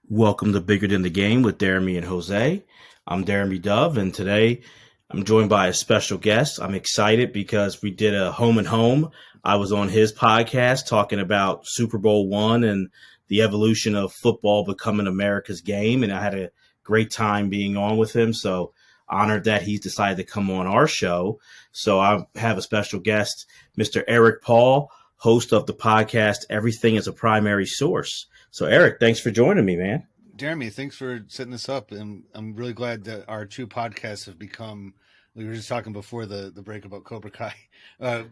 Welcome to Bigger Than the Game with Deremy and Jose. I'm Deremy Dove, and today I'm joined by a special guest. I'm excited because we did a home and home. I was on his podcast talking about Super Bowl one and the evolution of football becoming America's game, and I had a great time being on with him. So honored that he's decided to come on our show. So I have a special guest, Mr. Eric Paul, host of the podcast Everything is a Primary Source. So, Eric, thanks for joining me, man. Jeremy, thanks for setting this up. And I'm really glad that our two podcasts have become. We were just talking before the break about Cobra Kai,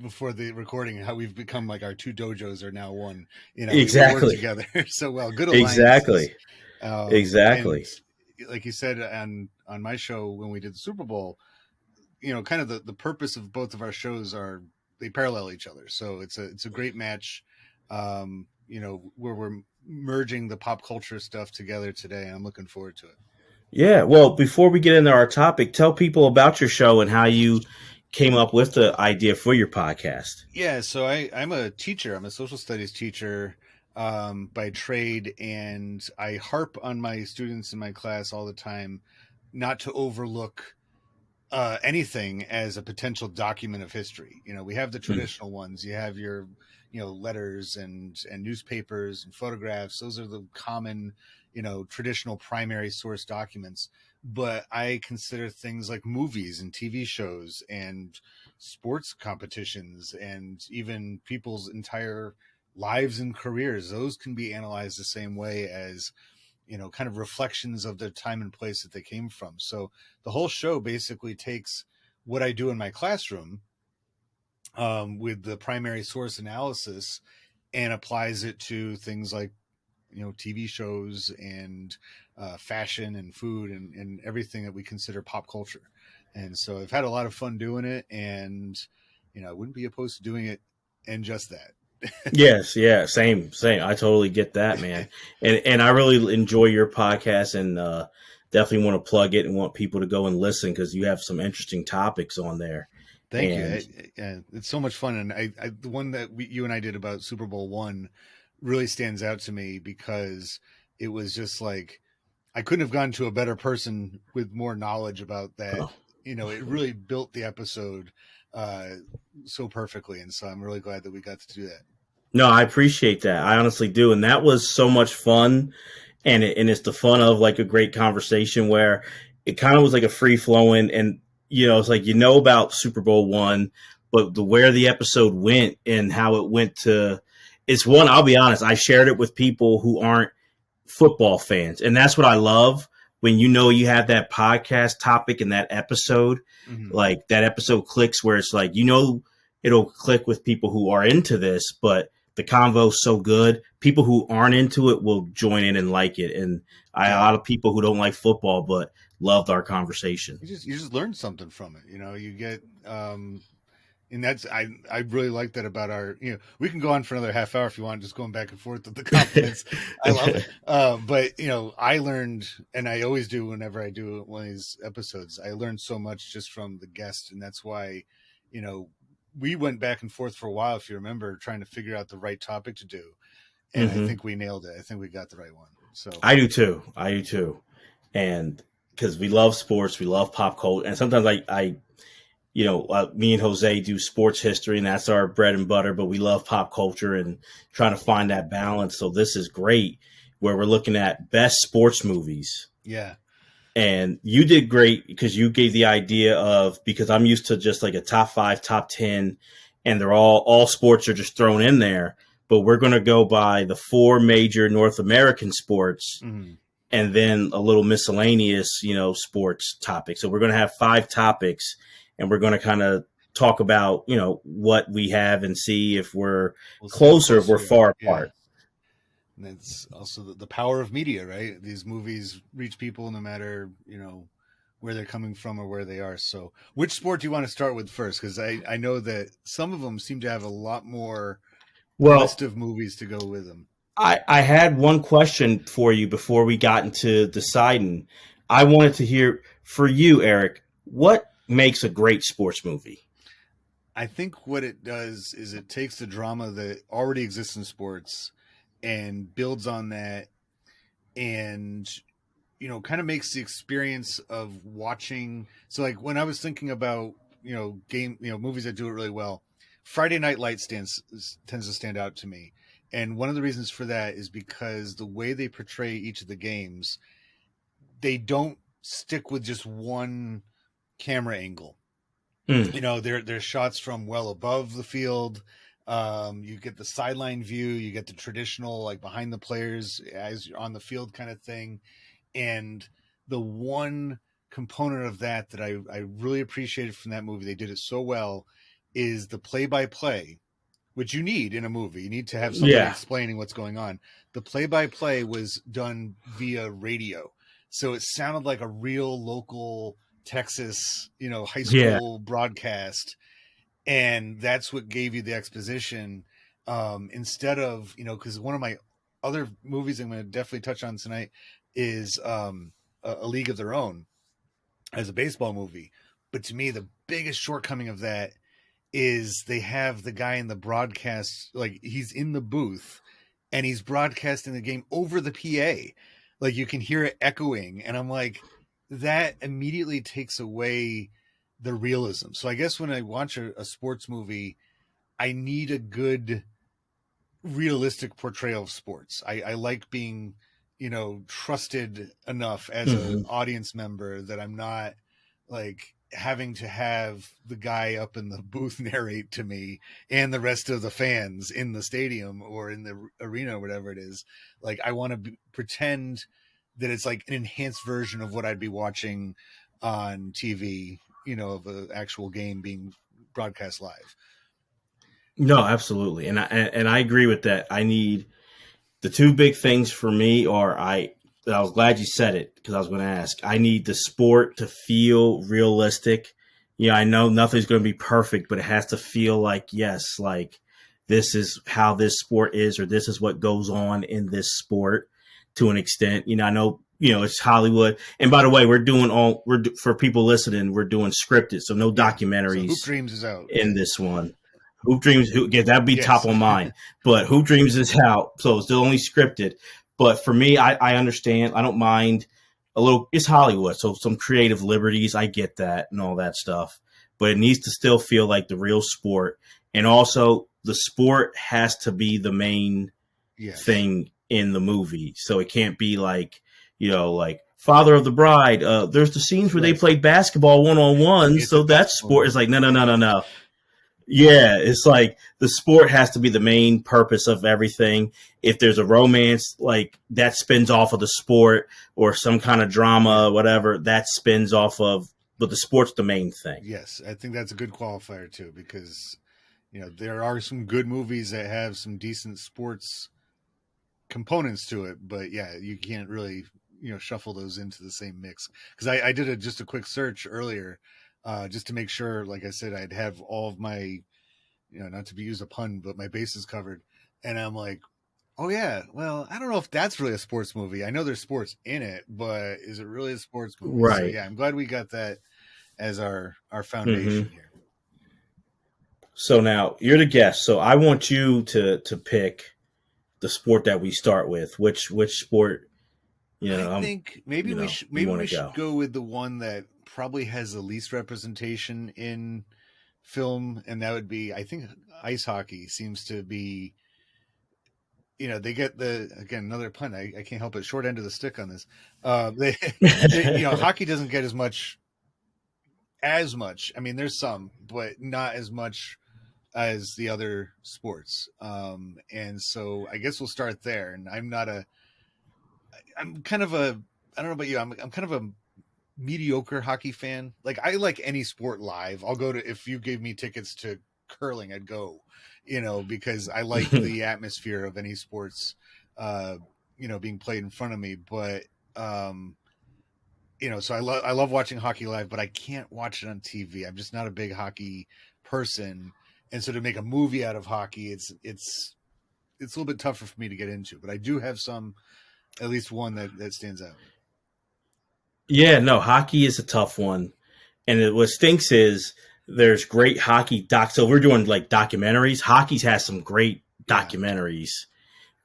before the recording, how we've become like our two dojos are now one. We work Exactly. together so well. Good alliances. Exactly. And Exactly. like you said on my show when we did the Super Bowl, kind of the purpose of both of our shows are they parallel each other. So it's a great match. Where we're merging the pop culture stuff together today, and I'm looking forward to it. Yeah. Well, before we get into our topic, tell people about your show and how you came up with the idea for your podcast. Yeah, so I'm a teacher. I'm a social studies teacher by trade, and I harp on my students in my class all the time not to overlook anything as a potential document of history. We have the Hmm. traditional ones. You have your, letters and newspapers and photographs. Those are the common, traditional primary source documents. But I consider things like movies and TV shows and sports competitions and even people's entire lives and careers. Those can be analyzed the same way as kind of reflections of the time and place that they came from. So the whole show basically takes what I do in my classroom with the primary source analysis and applies it to things like TV shows and fashion and food and everything that we consider pop culture. And so I've had a lot of fun doing it, and I wouldn't be opposed to doing it and just that. Yes. Yeah. Same. Same. I totally get that, man. And I really enjoy your podcast and definitely want to plug it and want people to go and listen because you have some interesting topics on there. Thank you. And It's so much fun, and the one that you and I did about Super Bowl one really stands out to me because it was just like I couldn't have gone to a better person with more knowledge about that. oh, It really built the episode uh, so perfectly, and so I'm really glad that we got to do that. no, I appreciate that. I honestly do. And that was so much fun. And it's the fun of like a great conversation where it kind of was like a free flowing and it's like about Super Bowl one, but where the episode went and how it went to it's one. I'll be honest, I shared it with people who aren't football fans, and that's what I love when you have that podcast topic and that episode, Hmm. like that episode clicks where it's like it'll click with people who are into this, but the convo's so good, people who aren't into it will join in and like it. And a Yeah, lot of people who don't like football but loved our conversation. you just learned something from it. You get and that's I really like that about our we can go on for another half hour if you want, just going back and forth with the compliments. I love it. But I learned, and I always do whenever I do one of these episodes, I learned so much just from the guest, and that's why you know we went back and forth for a while, if you remember, trying to figure out the right topic to do, and I Hmm. think we nailed it. I think we got the right one. So I do too. I do too. And because we love sports, we love pop culture, and sometimes me and Jose do sports history, and that's our bread and butter. But we love pop culture and trying to find that balance. So this is great, where we're looking at best sports movies. yeah, And you did great because you gave the idea of because I'm used to just like a top five, top 10, and they're all sports are just thrown in there. But we're going to go by the four major North American sports hmm, and then a little miscellaneous, sports topics. So we're going to have five topics and we're going to kind of talk about, what we have and see if we're we'll see how close or if close we're we are. far Yeah. apart. And it's also the power of media, right? These movies reach people no matter, where they're coming from or where they are. So, which sport do you want to start with first? Because I know that some of them seem to have a lot more Well, list of movies to go with them. I had one question for you before we got into deciding. I wanted to hear for you, Eric, what makes a great sports movie? I think what it does is it takes the drama that already exists in sports and builds on that and kind of makes the experience of watching. So like when I was thinking about movies that do it really well, Friday Night Lights tends to stand out to me. And one of the reasons for that is because the way they portray each of the games, they don't stick with just one camera angle. Mm. There's shots from well above the field. You get the sideline view, you get the traditional like behind the players as you're on the field kind of thing. And the one component of that I really appreciated from that movie, they did it so well, is the play by play, which you need in a movie. You need to have somebody Yeah. explaining what's going on. The play by play was done via radio. So it sounded like a real local Texas, high Yeah. school broadcast. And that's what gave you the exposition. Instead of, because one of my other movies I'm going to definitely touch on tonight is a League of Their Own as a baseball movie. But to me, the biggest shortcoming of that is they have the guy in the broadcast, like he's in the booth and he's broadcasting the game over the PA. Like you can hear it echoing. And I'm like, that immediately takes away the realism. So I guess when I watch a sports movie, I need a good realistic portrayal of sports. I like being, trusted enough as an Hmm. audience member that I'm not like having to have the guy up in the booth narrate to me and the rest of the fans in the stadium or in the arena or whatever it is. Like I want to pretend that it's like an enhanced version of what I'd be watching on TV, of an actual game being broadcast live. No, absolutely, and I agree with that. I need the two big things for me are I was glad you said it because I was going to ask. I need the sport to feel realistic. I know nothing's going to be perfect, but it has to feel like yes, like this is how this sport is, or this is what goes on in this sport to an extent. I know it's Hollywood, and by the way, for people listening, we're doing scripted, so no Yeah. So documentaries Hoop Dreams is out. in this one. Hoop Dreams, yeah, that'd be top Yes. on mine. But Hoop Dreams is out, so it's still only scripted. But for me, I understand. I don't mind a little. It's Hollywood, so some creative liberties. I get that and all that stuff. But it needs to still feel like the real sport, and also the sport has to be the main Yes. thing in the movie. So it can't be like like Father of the Bride. There's the scenes where they Right. played basketball one on one, It's a so that basketball sport is like movie. no. Yeah, it's like the sport has to be the main purpose of everything. If there's a romance, like that spins off of the sport, or some kind of drama, whatever, that spins off of, but the sport's the main thing. Yes, I think that's a good qualifier too, because there are some good movies that have some decent sports components to it, but yeah, you can't really shuffle those into the same mix. Because I did just a quick search earlier, just to make sure, like I said, I'd have all of my not to be use a pun, but my bases covered, and I'm like, oh yeah, well, I don't know if that's really a sports movie. I know there's sports in it, but is it really a sports movie? So Right. yeah, I'm glad we got that as our Hmm. foundation here. So now you're the guest. So I want you to pick the sport that we start with. Which sport I think maybe you want we to should go? go with the one that probably has the least representation in film, and that would be, I think, ice hockey seems to be. They get the, again, another pun. I can't help it. Short end of the stick on this. Hockey doesn't get as much. I mean, there's some, but not as much as the other sports. And so I guess we'll start there. And I'm kind of a, I don't know about you. I'm kind of a mediocre hockey fan. Like I like any sport live. I'll go to, if you gave me tickets to curling, I'd go, because I like the atmosphere of any sports, being played in front of me. But, so I love watching hockey live, but I can't watch it on TV. I'm just not a big hockey person. And so to make a movie out of hockey, it's a little bit tougher for me to get into, but I do have at least one that stands out. Yeah, no, hockey is a tough one. And what stinks is there's great hockey docs. So we're doing like documentaries. Hockey's has some great Yeah. documentaries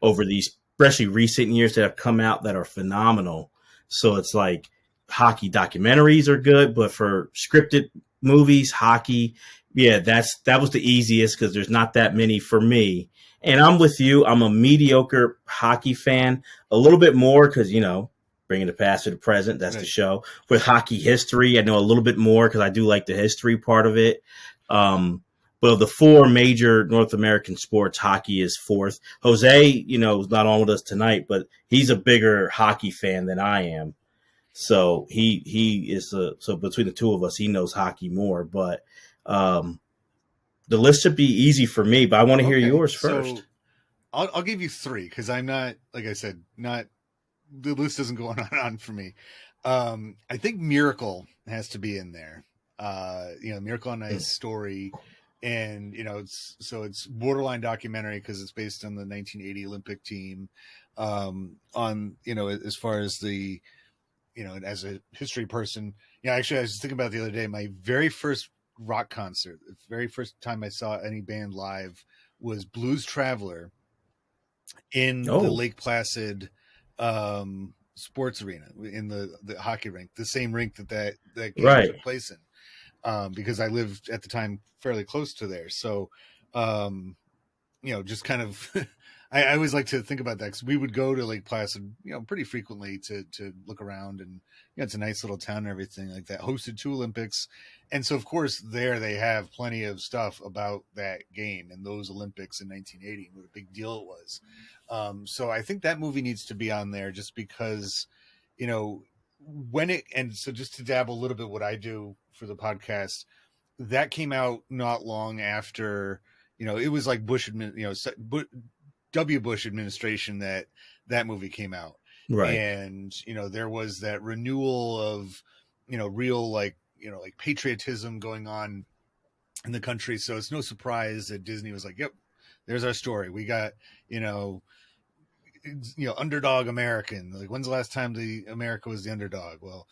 over these especially recent years that have come out that are phenomenal. So it's like hockey documentaries are good, but for scripted movies, hockey, yeah, that was the easiest because there's not that many for me. And I'm with you. I'm a mediocre hockey fan, a little bit more because bringing the past to the present. That's the Right. show. With hockey history, I know a little bit more because I do like the history part of it. But of the four major North American sports, hockey is fourth. Jose, is not on with us tonight, but he's a bigger hockey fan than I am. So he is so between the two of us, he knows hockey more. But the list should be easy for me. But I want to hear yours first. So I'll give you three because I'm not, like I said, not the list doesn't go on for me. I think Miracle has to be in there. Miracle on Ice story, and it's borderline documentary because it's based on the 1980 Olympic team. As far as the, as a history person, actually I was thinking about it the other day. My very first rock concert, the very first time I saw any band live was Blues Traveler in the Lake Placid sports arena, in the hockey rink, the same rink that game took place in, because I lived at the time fairly close to there. So, just kind of, I always like to think about that because we would go to Lake Placid, pretty frequently to look around, and it's a nice little town and everything like that. Hosted 2 Olympics, and so of course there they have plenty of stuff about that game and those Olympics in 1980, what a big deal it was. So I think that movie needs to be on there just because, so just to dabble a little bit what I do for the podcast, that came out not long after, it was like W. Bush administration that movie came out. Right. And, there was that renewal of, real, like patriotism going on in the country. So it's no surprise that Disney was like, yep, there's our story. We got, underdog American. Like, when's the last time the America was the underdog? Well,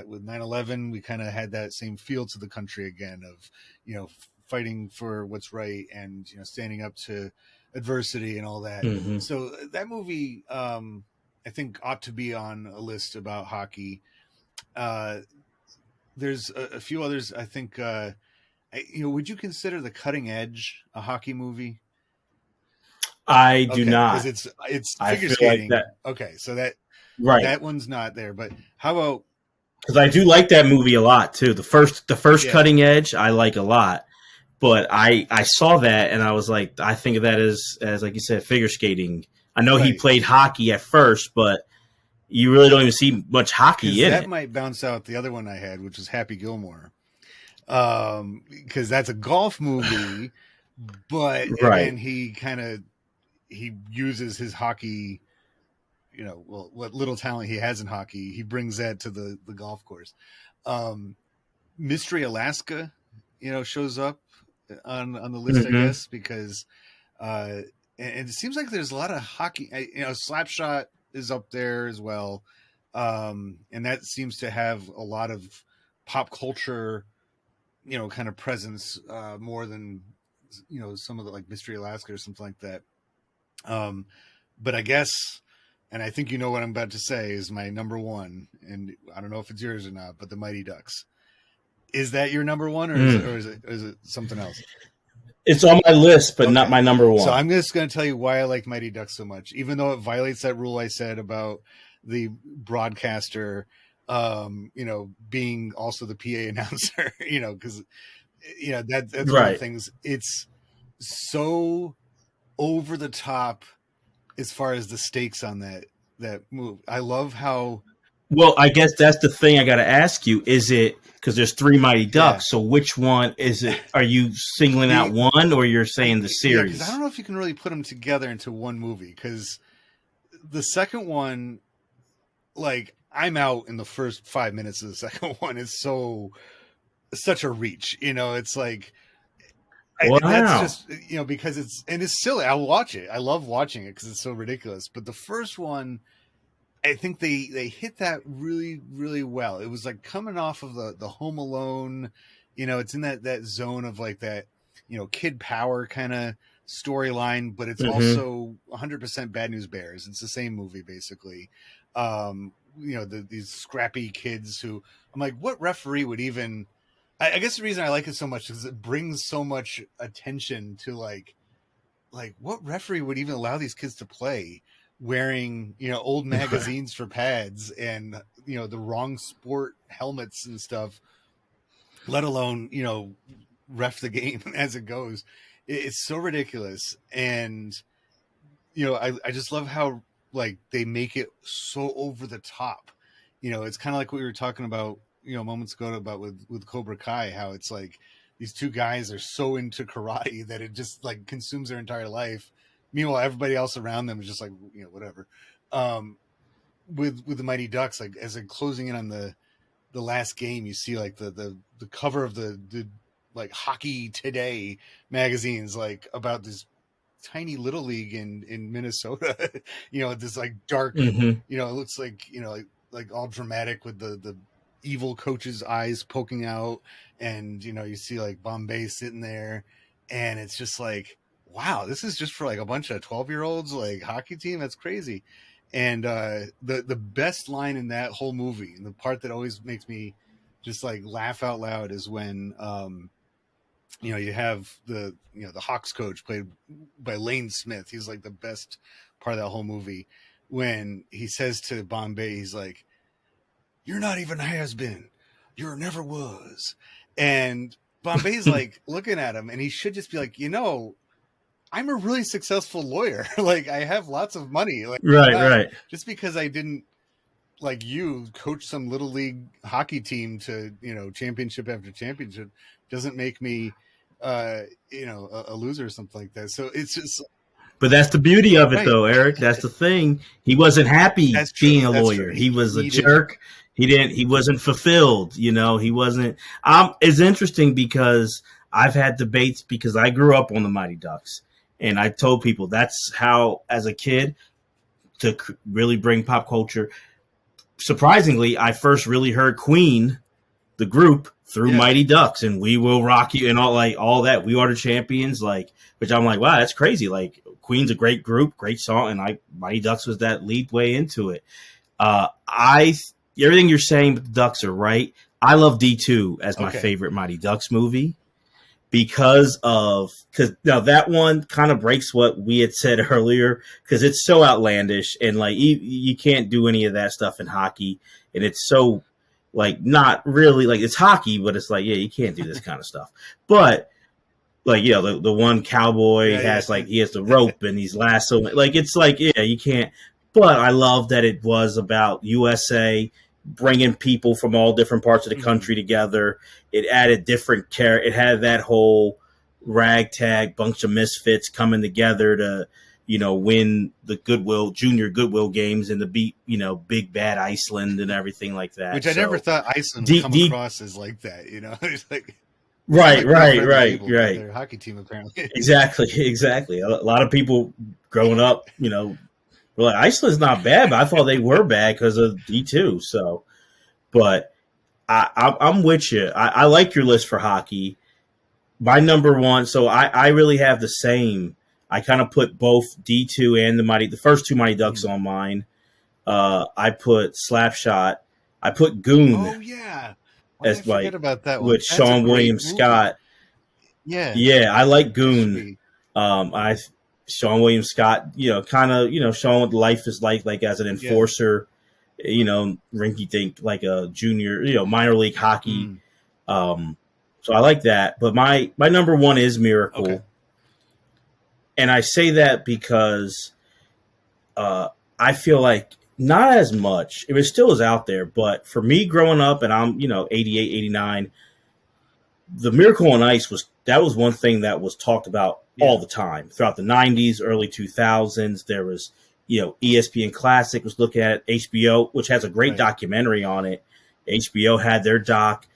with 9/11, we kind of had that same feel to the country again of, fighting for what's right and, standing up to adversity and all that. Mm-hmm. So that movie, I think ought to be on a list about hockey. There's a few others. I think, would you consider The Cutting Edge a hockey movie? I do not. Because it's figure skating. Like okay, so that one's not there. But how about? Because I do like that movie a lot too. The first Cutting Edge I like a lot, but I saw that and I was like, I think of that as like you said, figure skating. I know he played hockey at first, but you really don't even see much hockey in it. That might bounce out the other one I had, which was Happy Gilmore, because that's a golf movie, but and he uses his hockey, what little talent he has in hockey, he brings that to the golf course. Mystery Alaska, shows up on the list, I guess, because and it seems like there's a lot of hockey. Slapshot is up there as well, and that seems to have a lot of pop culture, kind of presence, more than some of the like Mystery Alaska or something like that. But I guess, and I think what I'm about to say is my number one, and I don't know if it's yours or not, but the Mighty Ducks. Is that your number one, or is it something else? It's on my list, but not my number one. So I'm just going to tell you why I like Mighty Ducks so much, even though it violates that rule I said about the broadcaster, being also the PA announcer, because that's one of the things. It's so over the top as far as the stakes on that move. I love how. Well, I guess that's the thing I got to ask you. Is it because there's 3 Mighty Ducks? So which one is it? Are you singling out one, or you're saying the series? Because I don't know if you can really put them together into one movie. Because the second one, like, I'm out in the first 5 minutes of the second one. It's such a reach. It's like. Wow. That's just, because it's silly. I'll watch it. I love watching it because it's so ridiculous. But the first one, I think they hit that really, really well. It was like coming off of the Home Alone, it's in that zone of like that, kid power kind of storyline, but it's Mm-hmm. also 100% Bad News Bears. It's the same movie basically. These scrappy kids who I'm like, what referee would even? I guess the reason I like it so much is it brings so much attention to like what referee would even allow these kids to play wearing old magazines for pads and the wrong sport helmets and stuff, let alone ref the game as it goes. It's so ridiculous. And I just love how like they make it so over the top. It's kind of like what we were talking about moments ago about with Cobra Kai, how it's like these two guys are so into karate that it just like consumes their entire life. Meanwhile, everybody else around them is just like whatever. With the Mighty Ducks, like as they're closing in on the last game, you see like the cover of the like Hockey Today magazines, like about this tiny little league in Minnesota. This like dark, Mm-hmm. it looks like like all dramatic with the evil coach's eyes poking out, and you see like Bombay sitting there, and it's just like, wow, this is just for like a bunch of 12-year-olds like hockey team. That's crazy. And the best line in that whole movie, and the part that always makes me just like laugh out loud, is when you have the Hawks coach played by Lane Smith. He's like the best part of that whole movie, when he says to Bombay, he's like, "You're not even has been, you're never was," and Bombay's like looking at him, and he should just be like, I'm a really successful lawyer. Like I have lots of money. Like Right, right. just because I didn't like you coach some little league hockey team to championship after championship doesn't make me a loser or something like that. So it's just But that's the beauty of it, right. though, Eric. That's the thing. He wasn't happy That's true. being a That's lawyer. true. He was a needed, jerk. He didn't. He wasn't fulfilled. He wasn't. It's interesting because I've had debates because I grew up on the Mighty Ducks, and I told people that's how, as a kid, to really bring pop culture. Surprisingly, I first really heard Queen, the group, through yeah. Mighty Ducks and We Will Rock You and all that. We Are the Champions, which I'm like, wow, that's crazy. Like Queen's a great group, great song, and Mighty Ducks was that lead way into it. I Everything you're saying with the Ducks are right. I love D2 as my favorite Mighty Ducks movie because now that one kind of breaks what we had said earlier because it's so outlandish and like you can't do any of that stuff in hockey, and it's so like not really like it's hockey, but it's like you can't do this kind of stuff. But like the one cowboy has like he has the rope and he's lassoing, like it's like you can't. But I love that it was about USA bringing people from all different parts of the country together. It added different care. It had that whole ragtag bunch of misfits coming together to win the junior Goodwill games and to beat big bad Iceland and everything like that. Which I never thought Iceland would come across as like that. It's like right. Their hockey team apparently. Exactly. A lot of people growing up, were like, Iceland's not bad, but I thought they were bad because of D2. So, but I'm with you. I like your list for hockey. My number one, so I really have the same. I kind of put both D2 and the first two Mighty Ducks on mine. I put Slapshot. I put Goon. Oh yeah, I forget about that one. With Sean William Scott. Yeah, I like Goon. Sean William Scott, kind of, showing what life is like as an enforcer, rinky dink, like a junior, minor league hockey. So I like that. But my number one is Miracle. Okay. And I say that because I feel like not as much, it still is out there, but for me growing up, and I'm, 88, 89, the Miracle on Ice was one thing that was talked about all the time throughout the 90s, early 2000s. There was, ESPN Classic was looking at it. HBO, which has a great documentary on it. HBO had their doc.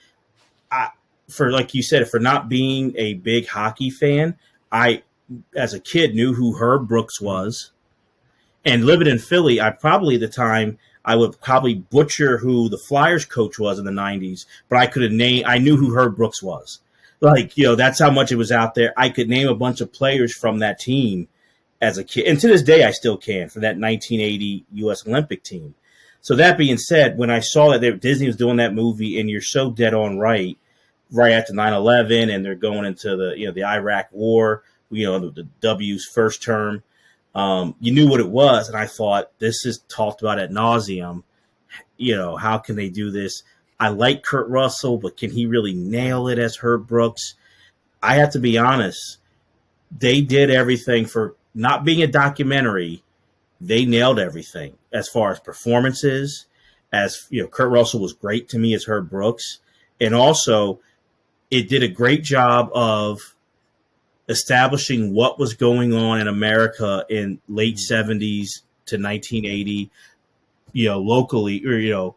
For like you said, for not being a big hockey fan, I, as a kid, knew who Herb Brooks was. And living in Philly, I would probably butcher who the Flyers coach was in the 90s, but I knew who Herb Brooks was. Like, that's how much it was out there. I could name a bunch of players from that team as a kid. And to this day, I still can, for that 1980 U.S. Olympic team. So that being said, when I saw that Disney was doing that movie, and you're so dead on right after 9/11, and they're going into the Iraq War, the W's first term, you knew what it was, and I thought, this is talked about ad nauseum. How can they do this? I like Kurt Russell, but can he really nail it as Herb Brooks? I have to be honest. They did everything for not being a documentary. They nailed everything as far as performances. Kurt Russell was great to me as Herb Brooks, and also it did a great job of establishing what was going on in America in late 70s to 1980, locally, or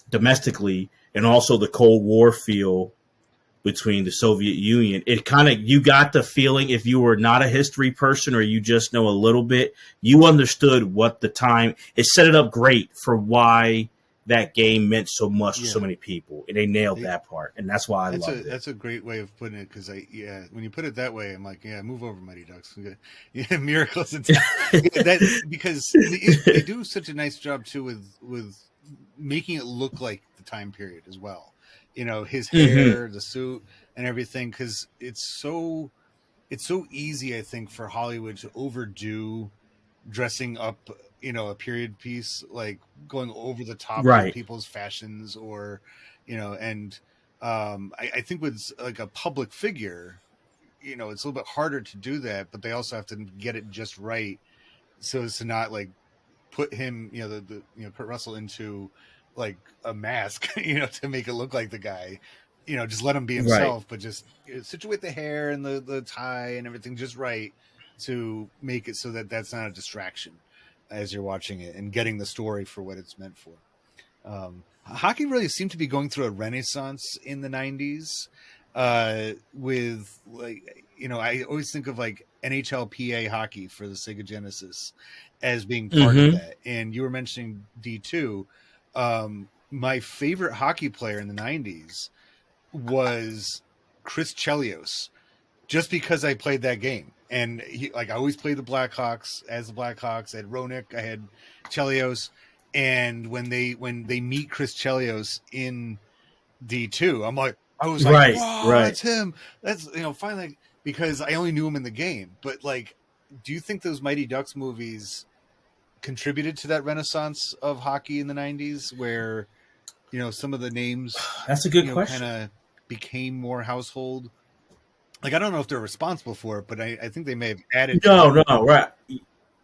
domestically, and also the Cold War feel between the Soviet Union. It kind of, you got the feeling, if you were not a history person or you just know a little bit, you understood what the time, it set it up great for why that game meant so much to so many people, and they nailed that part, and that's why I loved it. That's a great way of putting it, because when you put it that way, I'm like, move over, Mighty Ducks. Yeah, miracles. Because they do such a nice job too with making it look like the time period as well. His hair, the suit, and everything, because it's so easy, I think, for Hollywood to overdo dressing up, a period piece, like going over the top with people's fashions, or, and I think with like a public figure, it's a little bit harder to do that, but they also have to get it just right so as to not like put him, Kurt Russell into like a mask, to make it look like the guy. Just let him be himself, but just situate the hair and the tie and everything just right to make it so that that's not a distraction as you're watching it and getting the story for what it's meant for. Hockey really seemed to be going through a renaissance in the 90s, with like, I always think of like NHL PA hockey for the Sega Genesis as being part of that. And you were mentioning D2. My favorite hockey player in the 90s was Chris Chelios, just because I played that game. And I always played the Blackhawks as the Blackhawks. I had Roenick, I had Chelios, and when they meet Chris Chelios in D2, I was like, wow, that's him. That's, finally, because I only knew him in the game. But like, do you think those Mighty Ducks movies contributed to that renaissance of hockey in the 90s, where some of the names, that's a good question, kind of became more household? Like, I don't know if they're responsible for it, but I think they may have added. No, right.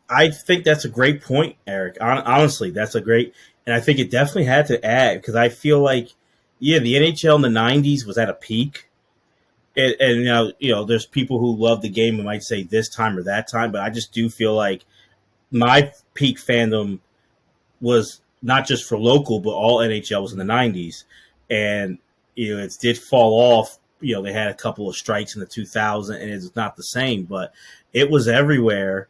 I think that's a great point, Eric. Honestly, that's a great, and I think it definitely had to add, because I feel like, the NHL in the 90s was at a peak. And there's people who love the game and might say this time or that time, but I just do feel like my peak fandom was not just for local, but all NHL was in the 90s. And, it did fall off. They had a couple of strikes in the 2000s, and it's not the same, but it was everywhere.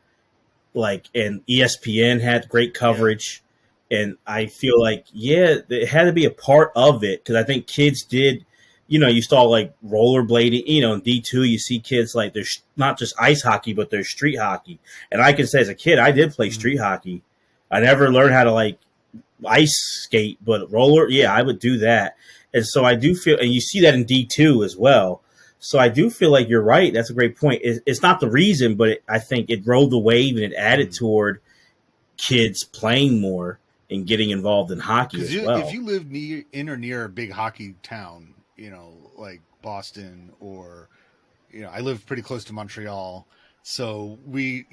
And ESPN had great coverage. And I feel like, it had to be a part of it, because I think kids did, you saw like rollerblading, in D2, you see kids like, there's not just ice hockey, but there's street hockey. And I can say, as a kid, I did play street hockey. I never learned how to like ice skate, but roller, I would do that. And so I do feel, and you see that in D2 as well. So I do feel like you're right. That's a great point. It's not the reason, but I think it rode the wave, and it added toward kids playing more and getting involved in hockey as well. If you live in or near a big hockey town, like Boston, or, I live pretty close to Montreal. So we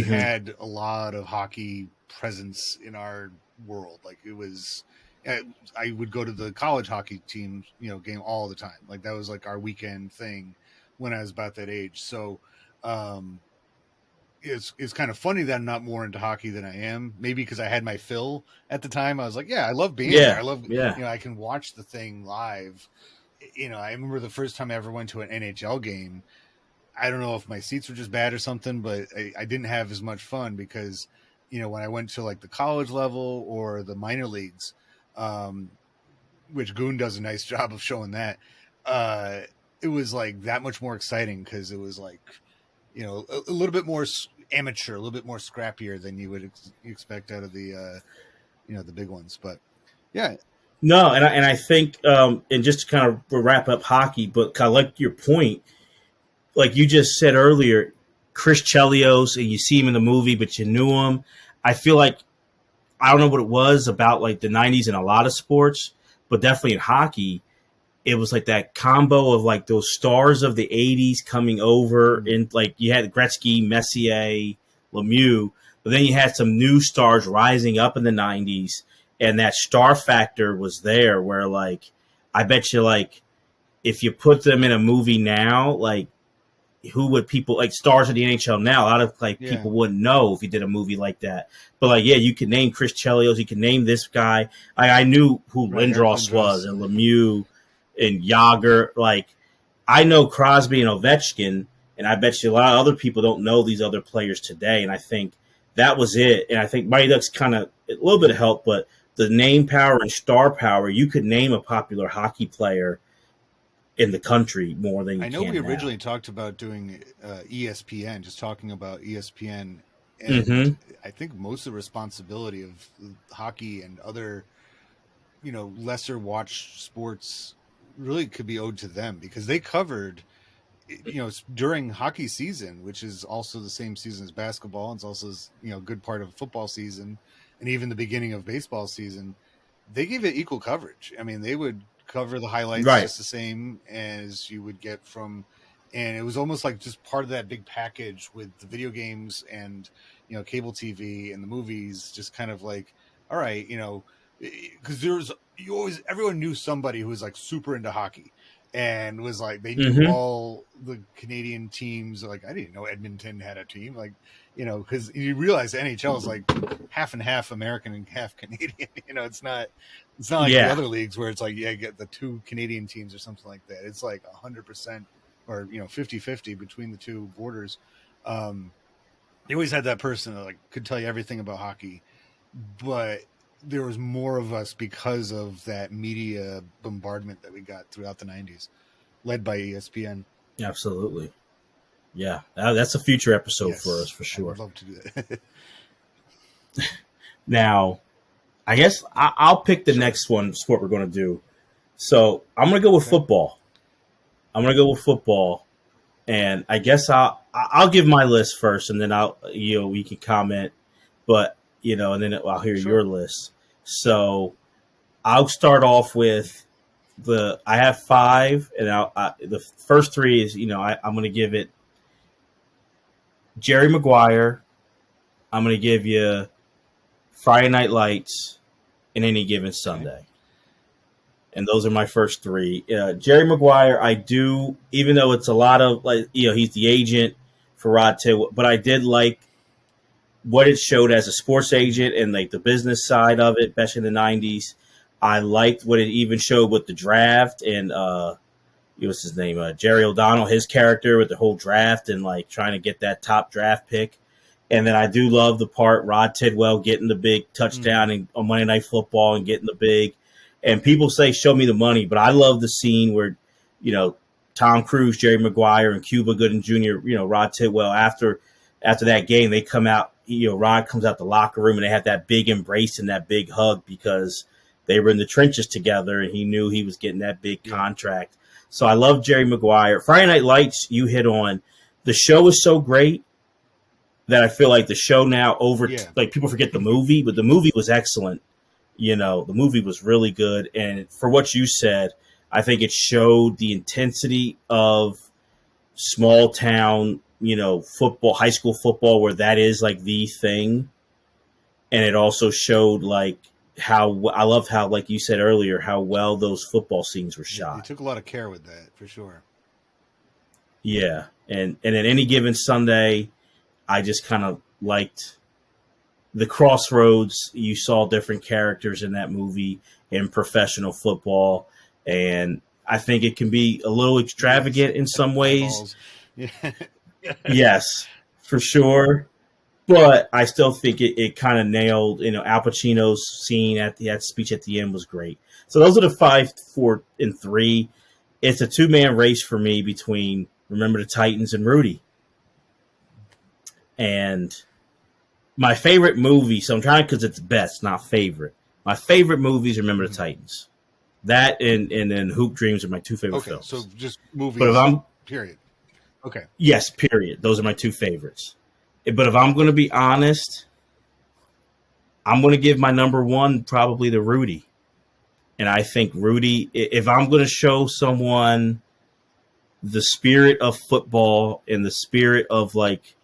had a lot of hockey presence in our world. Like, it was, I would go to the college hockey team, game all the time. Like, that was like our weekend thing when I was about that age. So, it's kind of funny that I'm not more into hockey than I am. Maybe because I had my fill at the time. I was like, I love being there. I love, I can watch the thing live. I remember the first time I ever went to an NHL game. I don't know if my seats were just bad or something, but I didn't have as much fun because, when I went to like the college level or the minor leagues, which Goon does a nice job of showing that, it was like that much more exciting because it was like, a little bit more amateur, a little bit more scrappier than you would expect out of the the big ones. But yeah, No, and I think and just to kind of wrap up hockey, but kind of like your point, like you just said earlier, Chris Chelios, and you see him in the movie, but you knew him. I feel like I don't know what it was about like the '90s in a lot of sports, but definitely in hockey, it was like that combo of like those stars of the '80s coming over, and like you had Gretzky, Messier, Lemieux, but then you had some new stars rising up in the '90s, and that star factor was there. Where like I bet you like if you put them in a movie now, like who would people like stars of the NHL now? A lot of like people wouldn't know if you did a movie like that. But like, yeah, you could name Chris Chelios, you could name this guy. I knew who Lindros was and Lemieux and Yager. Like, I know Crosby and Ovechkin, and I bet you a lot of other people don't know these other players today. And I think that was it. And I think Mighty Ducks kind of a little bit of help, but the name power and star power, you could name a popular hockey player in the country more than you can. I know we originally now. talked about doing ESPN, just talking about ESPN, and I think most of the responsibility of hockey and other, lesser watched sports really could be owed to them because they covered, during hockey season, which is also the same season as basketball, and it's also a good part of football season, and even the beginning of baseball season. They gave it equal coverage. I mean, they would cover the highlights Right. just the same as you would get from, and it was almost like just part of that big package with the video games and cable TV and the movies. Just kind of like, all right, because everyone knew somebody who was like super into hockey and was like they knew all the Canadian teams. Like I didn't know Edmonton had a team. Like because you realize the NHL is like half and half American and half Canadian. It's not like the other leagues where it's like get the two Canadian teams or something like that. It's like 100% or 50-50 between the two borders. They always had that person that like could tell you everything about hockey, but there was more of us because of that media bombardment that we got throughout the '90s, led by ESPN. Absolutely. Yeah, that's a future episode for us for I sure. would love to do that. Now, I guess I'll pick the next one sport we're going to do. So I'm going to go with football. And I guess I'll give my list first, and then we can comment, but and then I'll hear your list. So I'll start off with I have 5, and the first 3 is I'm going to give it Jerry Maguire. I'm going to give you Friday Night Lights and Any Given Sunday. And those are my first 3. Jerry Maguire, I do, even though it's a lot of, like, he's the agent for Rod Tidwell, but I did like what it showed as a sports agent and like the business side of it, especially in the '90s. I liked what it even showed with the draft and what's his name, Jerry O'Donnell, his character with the whole draft and like trying to get that top draft pick. And then I do love the part Rod Tidwell getting the big touchdown on Monday Night Football and getting the big. And people say, show me the money, but I love the scene where, Tom Cruise, Jerry Maguire, and Cuba Gooding Jr., Rod Tidwell, after that game, they come out, Rod comes out the locker room and they have that big embrace and that big hug because they were in the trenches together and he knew he was getting that big contract. So I love Jerry Maguire. Friday Night Lights, you hit on. The show is so great that I feel like the show now like people forget the movie, but the movie was excellent. The movie was really good. And for what you said, I think it showed the intensity of small town, football, high school football, where that is like the thing. And it also showed like how I loved how, like you said earlier, how well those football scenes were shot. They took a lot of care with that for sure. Yeah. And at Any Given Sunday, I just kind of liked the crossroads. You saw different characters in that movie in professional football. And I think it can be a little extravagant in some ways. Yes, for sure. But I still think it kind of nailed, Al Pacino's scene at that speech at the end was great. So those are the 5, 4, and 3. it's a two-man race for me between Remember the Titans and Rudy. And my favorite movie, so I'm trying because it's best, not favorite. My favorite movies, Remember the Titans. That and then Hoop Dreams are my two favorite Okay, films. so just But if movies, I'm period. Okay. yes, period. Those are my two favorites. But if I'm going to be honest, I'm going to give my number one probably to Rudy. And I think Rudy, if I'm going to show someone the spirit of football and the spirit of like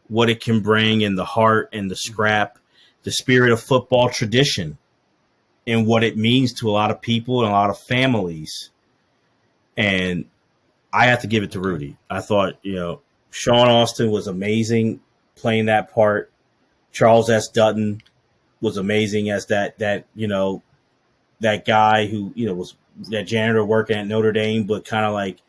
what it can bring and the heart and the scrap, the spirit of football tradition and what it means to a lot of people and a lot of families. And I have to give it to Rudy. I thought, Sean Austin was amazing playing that part. Charles S. Dutton was amazing as that that guy who was that janitor working at Notre Dame, but kind of like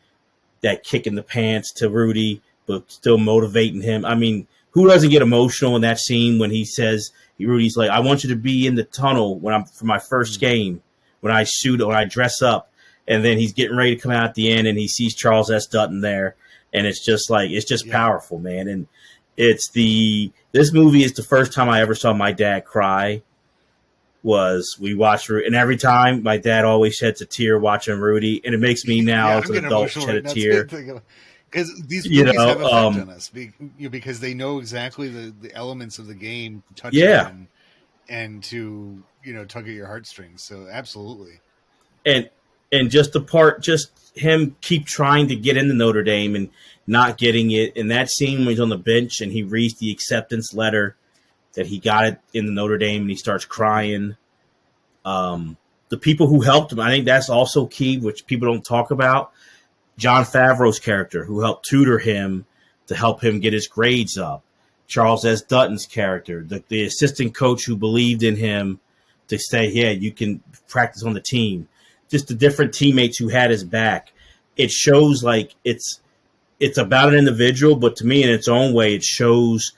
that kick in the pants to Rudy, but still motivating him. I mean, who doesn't get emotional in that scene when he says Rudy's like, "I want you to be in the tunnel when I'm for my first game when I shoot when I dress up," and then he's getting ready to come out at the end and he sees Charles S. Dutton there, and it's just powerful, man. And this movie is the first time I ever saw my dad cry. We watched and every time my dad always sheds a tear watching Rudy, and it makes me now as an adult shed a tear because these movies have effect on us because they know exactly the elements of the game to touch on and to tug at your heartstrings. So absolutely, and just the part, just him keep trying to get into Notre Dame and not getting it, and that scene when he's on the bench and he reads the acceptance letter that he got it in the Notre Dame and he starts crying. The people who helped him, I think that's also key, which people don't talk about. Jon Favreau's character, who helped tutor him to help him get his grades up. Charles S. Dutton's character, the assistant coach who believed in him to say, yeah, you can practice on the team. Just the different teammates who had his back. It shows like it's about an individual, but to me, in its own way, it shows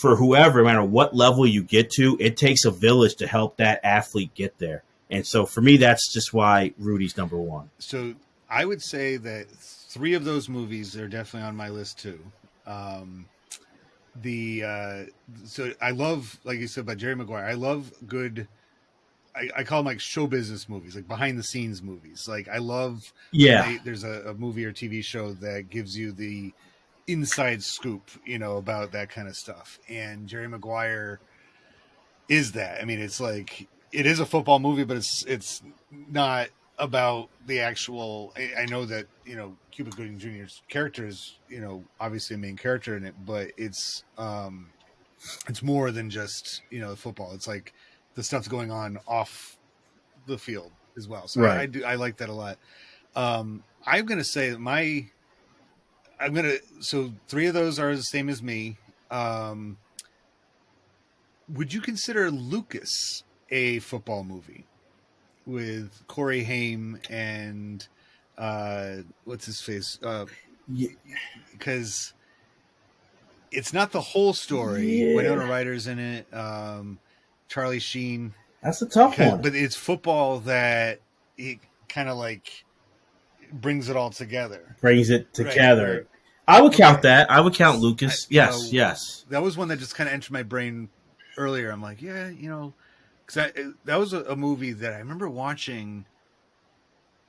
for whoever, no matter what level you get to, it takes a village to help that athlete get there. And so for me, that's just why Rudy's number one. So I would say that 3 of those movies are definitely on my list too. So I love, like you said about Jerry Maguire, I love good, I call them like show business movies, like behind the scenes movies. Like I love, there's a movie or TV show that gives you the inside scoop, about that kind of stuff. And Jerry Maguire is that. I mean, it's like, it is a football movie, but it's not about the actual. I know that Cuba Gooding Jr.'s character is obviously a main character in it, but it's more than just football. It's like the stuff's going on off the field as well. So right. I like that a lot. I'm gonna say that so 3 of those are the same as me. Would you consider Lucas a football movie with Corey Haim and what's his face? Because it's not the whole story. Yeah. Winona Ryder's in it. Charlie Sheen. That's a tough one. But it's football that it kind of like brings it all together. Brings it together. Right. I would count that. I would count Lucas. Yes. That was one that just kind of entered my brain earlier. I'm like, yeah, because that was a movie that I remember watching,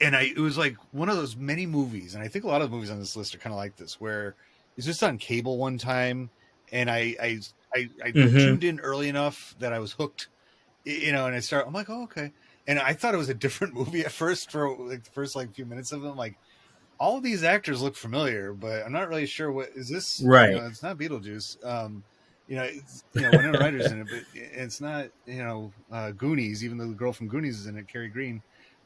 and it was like one of those many movies, and I think a lot of the movies on this list are kind of like this, where it's just on cable one time, and I tuned in early enough that I was hooked, and I'm like, oh, okay, and I thought it was a different movie at first for like the first few minutes of it. I'm like, all of these actors look familiar, but I'm not really sure what is this. Right, it's not Beetlejuice. Winona Ryder's in it, but it's not, Goonies, even though the girl from Goonies is in it, Carrie Green.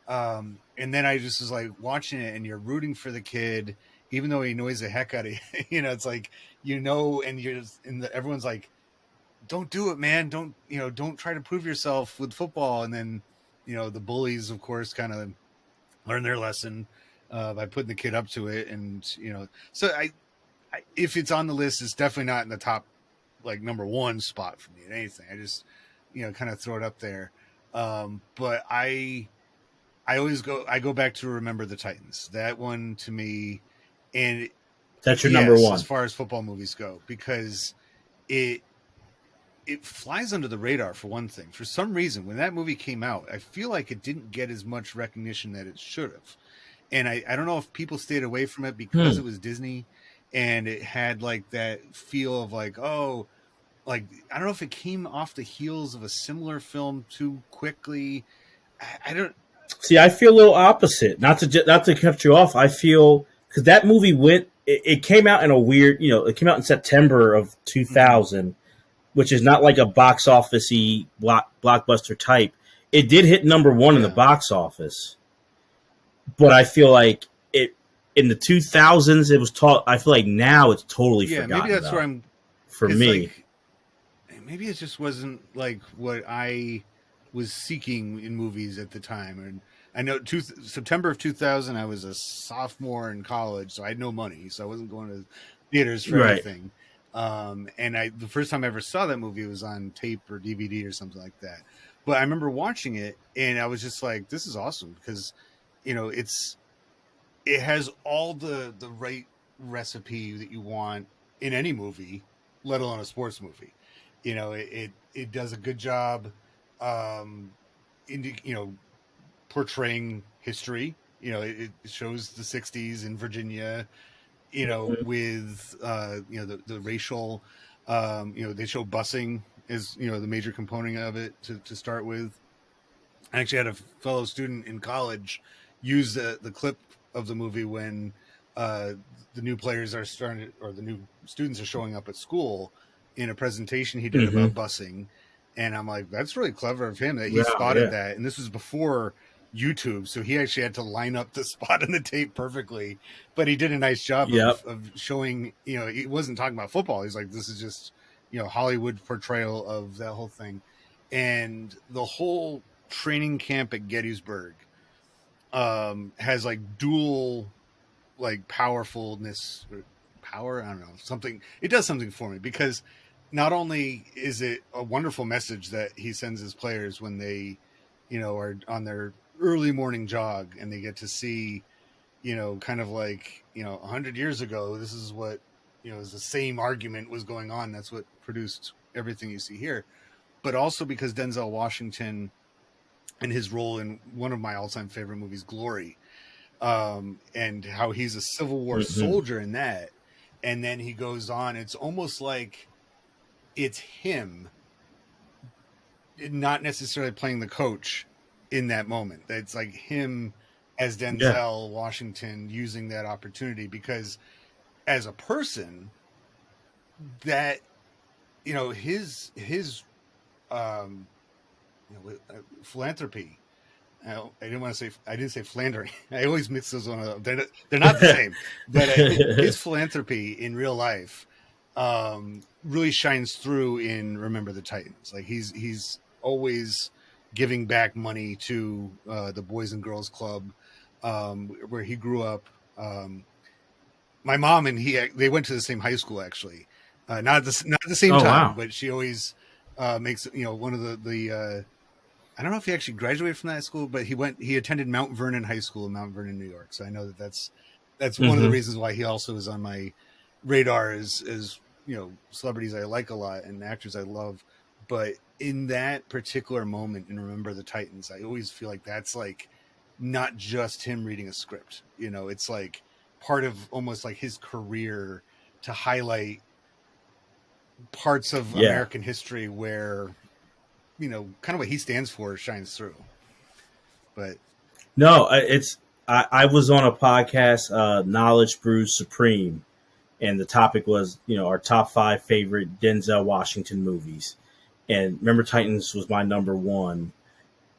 And then I just was like watching it, and you're rooting for the kid, even though he annoys the heck out of you. It's like, and you're just, everyone's like, don't do it, man. Don't try to prove yourself with football. And then, the bullies, of course, kind of learn their lesson by putting the kid up to it. And, so if it's on the list, it's definitely not in the top, number 1 spot for me at anything. I just, kind of throw it up there. But I I go back to Remember the Titans. That one to me, and That's your number yes, as one. far as football movies go, because it it flies under the radar for one thing. For some reason, when that movie came out, I feel like it didn't get as much recognition that it should have. And I don't know if people stayed away from it because Hmm. it was Disney and it had like that feel of like, oh, like I don't know if it came off the heels of a similar film too quickly. I don't. See, I feel a little opposite. Not to cut you off. I feel because that movie it came out in a weird, it came out in September of Mhm. 2000, which is not like a box officey blockbuster type. It did hit number one in the Yeah, box office, but I feel like it in the 2000s it was taught. I feel like now it's totally yeah. Maybe forgotten that's where about I'm for because me. like maybe it just wasn't like what I was seeking in movies at the time. And I know September of 2000, I was a sophomore in college, so I had no money, so I wasn't going to theaters for Right. anything. And the first time I ever saw that movie was on tape or DVD or something like that. But I remember watching it, and I was just like, "This is awesome," because it has all the right recipe that you want in any movie, let alone a sports movie. It does a good job, um, portraying history. It shows the '60s in Virginia. With the racial, they show busing as the major component of it to start with. I actually had a fellow student in college use the clip of the movie when uh, the new players are starting or the new students are showing up at school in a presentation he did Mm-hmm. about busing. And I'm like, that's really clever of him that he Wow. spotted Yeah. that. And this was before YouTube, so he actually had to line up the spot in the tape perfectly. But he did a nice job Yep. of showing. He wasn't talking about football. He's like, this is just Hollywood portrayal of that whole thing, and the whole training camp at Gettysburg has like dual like powerfulness or power. I don't know, something. It does something for me because not only is it a wonderful message that he sends his players when they are on their early morning jog and they get to see kind of like 100 years ago, this is what is the same argument was going on. That's what produced everything you see here. But also because Denzel Washington and his role in one of my all-time favorite movies, Glory, and how he's a Civil War Mm-hmm. soldier in that, and then he goes on. It's almost like it's him, not necessarily playing the coach in that moment. It's like him as Yeah. Denzel Washington using that opportunity because as a person, that his um, philanthropy. I didn't want to say. I didn't say philandering. I always mix those one up. They're not the same. But his philanthropy in real life really shines through in Remember the Titans. Like he's always giving back money to the Boys and Girls Club where he grew up. My mom and they went to the same high school actually, not at the same Oh time, wow. but she always makes one of the I don't know if he actually graduated from that school, but he attended Mount Vernon High School in Mount Vernon, New York. So I know that's one of the Mm-hmm. reasons why he also is on my radar as celebrities I like a lot and actors I love. But in that particular moment in Remember the Titans, I always feel like that's like not just him reading a script. It's like part of almost like his career to highlight parts of Yeah. American history where kind of what he stands for shines through. But No, I was on a podcast, Knowledge Brews Supreme, and the topic was our top five favorite Denzel Washington movies, and Remember Titans was my number one,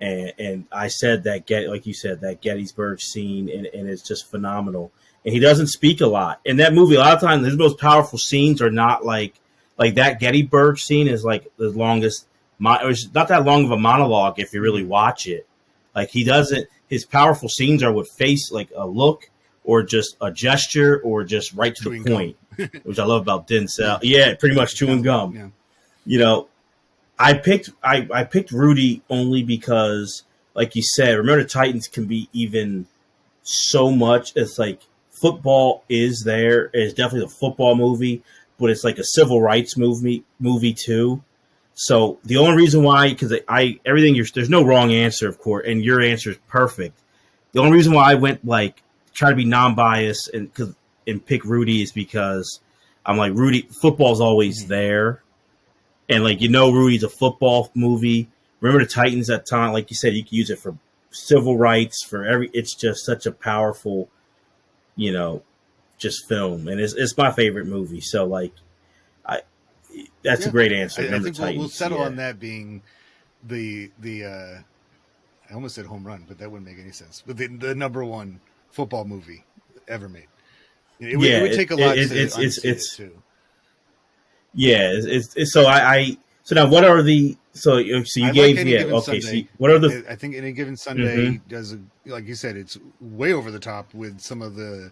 and I said that like you said, that Gettysburg scene, and it's just phenomenal. And he doesn't speak a lot in that movie. A lot of times, his most powerful scenes are not like that Gettysburg scene is like the longest. It's not that long of a monologue if you really mm-hmm. watch it. Like he doesn't. His powerful scenes are with face, like a look, or just a gesture, or just right to the Chewing gum. point, which I love about Denzel. Yeah, Yeah, pretty much chewing kind of gum. yeah. You know, I picked Rudy only because like you said, Remember the Titans can be even so much. It's like football is there. It's definitely a football movie, but it's like a civil rights movie too. So the only reason why, because I everything there's no wrong answer, of course, and your answer is perfect. The only reason why I went like try to be non-biased and pick Rudy is because I'm like Rudy. Football's always there, and like Rudy's a football movie. Remember the Titans at time, like you said, you can use it for civil rights for every. It's just such a powerful, you know, just film, and it's my favorite movie. So like, I that's a Yeah, great answer. I Remember think the we'll Titans, settle yeah, on that being the I almost said home run, but that wouldn't make any sense. But the number one football movie ever made. It yeah. would take a lot to unseat it too. Yeah. So so now what are the so you I like gave Any Given okay. So Sunday. what are the I think Any Given mm-hmm. Sunday does, like you said, it's way over the top with some of the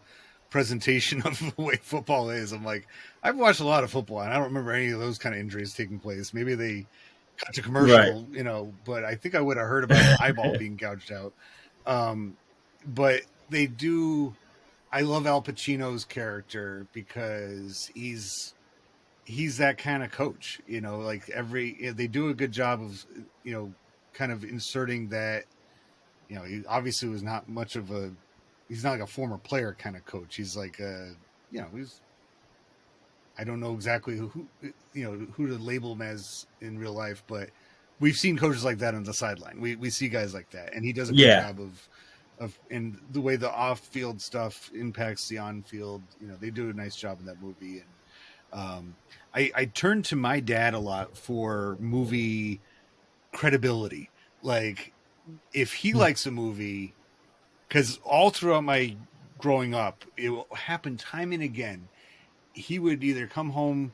presentation of the way football is. I'm like, I've watched a lot of football, and I don't remember any of those kind of injuries taking place. Maybe they got to Right. commercial, but I think I would have heard about an eyeball being gouged out. Um, but they do. I love Al Pacino's character because he's that kind of coach, like they do a good job of, kind of inserting that, he obviously was not much of he's not like a former player kind of coach. He's like he's, I don't know exactly who to label him as in real life, but we've seen coaches like that on the sideline. We see guys like that, and he does a good Yeah. job of and the way the off field stuff impacts the on field. They do a nice job in that movie. And I turn to my dad a lot for movie credibility. Like, if he likes a movie, because all throughout my growing up, it will happen time and again. He would either come home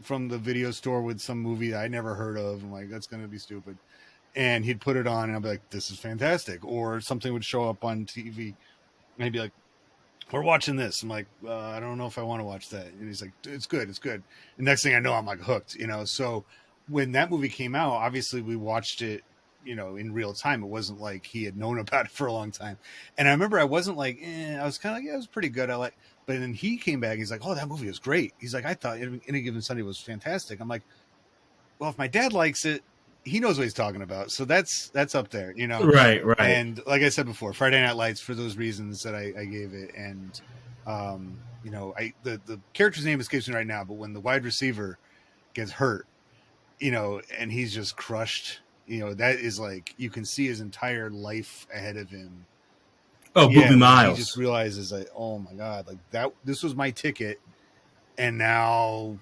from the video store with some movie that I never heard of. I'm like, that's going to be stupid. And he'd put it on, and I'd be like, this is fantastic. Or something would show up on TV, and I'd be like, we're watching this. I'm like, I don't know if I want to watch that. And he's like, it's good. It's good. And next thing I know, I'm like hooked, So when that movie came out, obviously we watched it, in real time. It wasn't like he had known about it for a long time. And I remember I wasn't like, I was kind of like, yeah, it was pretty good. But then he came back. He's like, oh, that movie was great. He's like, I thought Any Given Sunday was fantastic. I'm like, well, if my dad likes it, he knows what he's talking about. So that's up there, Right. Right. And like I said before, Friday Night Lights, for those reasons that I gave it. And, the character's name escapes me right now, but when the wide receiver gets hurt, and he's just crushed, that is like, you can see his entire life ahead of him. Oh, Yeah. Booby When he just Miles. realizes like, oh my God, like this was my ticket. And now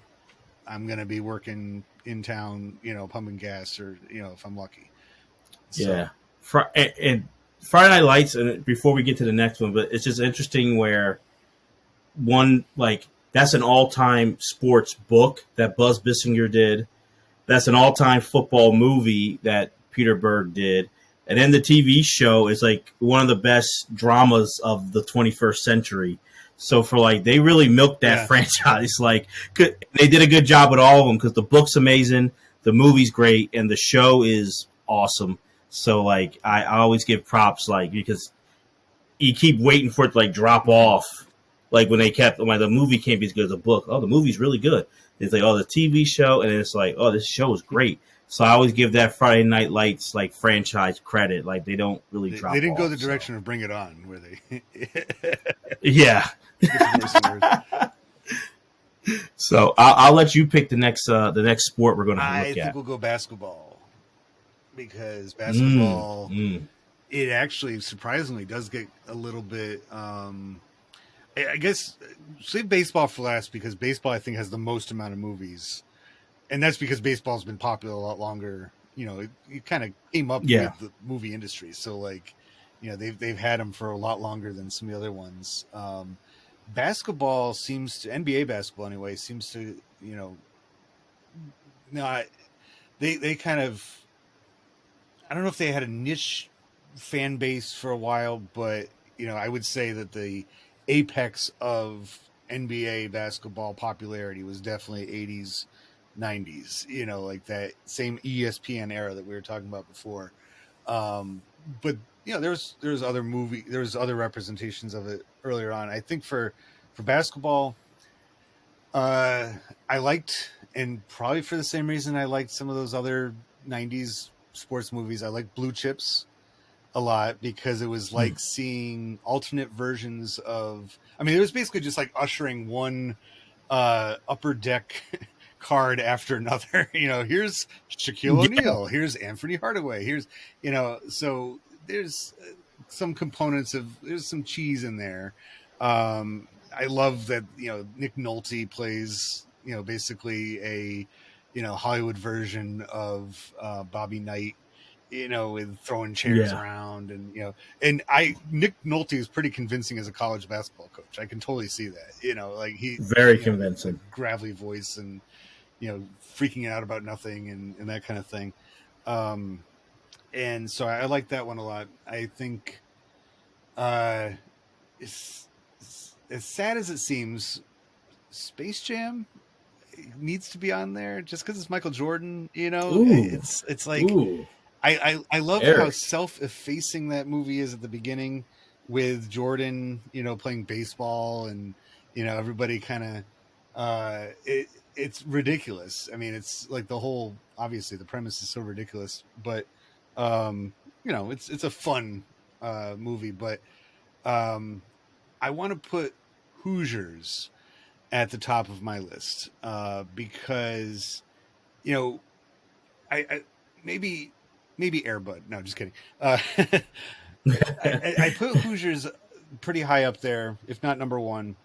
I'm going to be working in town, pumping gas, or, if I'm lucky. So, Yeah. And Friday Night Lights. And before we get to the next one, but it's just interesting where one like that's an all-time sports book that Buzz Bissinger did. That's an all-time football movie that Peter Berg did. And then the TV show is like one of the best dramas of the 21st century. So for like, they really milked that yeah. franchise. Like, they did a good job with all of them because the book's amazing, the movie's great, and the show is awesome. So like, I always give props, like, because you keep waiting for it to like drop off. Like when the movie can't be as good as the book. Oh, the movie's really good. It's like, oh, the TV show, and then it's like, oh, this show is great. So I always give that Friday Night Lights like franchise credit. Like they don't really drop. They didn't off, go the direction of Bring It On, where they yeah. get worse and worse. So I'll let you pick the next sport we're going to look I at. think we'll go basketball, because basketball, it actually surprisingly does get a little bit. I guess save baseball for last, because baseball, I think, has the most amount of movies, and that's because baseball's been popular a lot longer. It kind of came up with the movie industry, so like, they've had them for a lot longer than some of the other ones. Basketball NBA basketball anyway, seems to, not, they kind of, I don't know if they had a niche fan base for a while, but I would say that the apex of NBA basketball popularity was definitely 80s, 90s, like that same ESPN era that we were talking about before. but there's there's other representations of it earlier on. I think for basketball, uh, I liked, and probably for the same reason I liked some of those other '90s sports movies. I liked Blue Chips a lot because it was Hmm. like seeing alternate versions of. I mean, it was basically just like ushering one upper deck card after another. Here's Shaquille Yeah, O'Neal, here's Anthony Hardaway, here's so there's some components of there's some cheese in there. I love that Nick Nolte plays basically a Hollywood version of Bobby Knight, with throwing chairs yeah, around, and Nick Nolte is pretty convincing as a college basketball coach. I can totally see that. Like he, very the convincing. gravelly voice and freaking out about nothing and that kind of thing. Um, and so I like that one a lot. I think uh, it's as sad as it seems, Space Jam needs to be on there just because it's Michael Jordan. Ooh, It's like ooh, I love how Eric. self-effacing that movie is at the beginning with Jordan, playing baseball and everybody kind of it's ridiculous. I mean, it's like the whole obviously the premise is so ridiculous, but it's a fun movie, but um I want to put Hoosiers at the top of my list because you know I maybe Airbud. No, just kidding. I put Hoosiers pretty high up there, if not number one,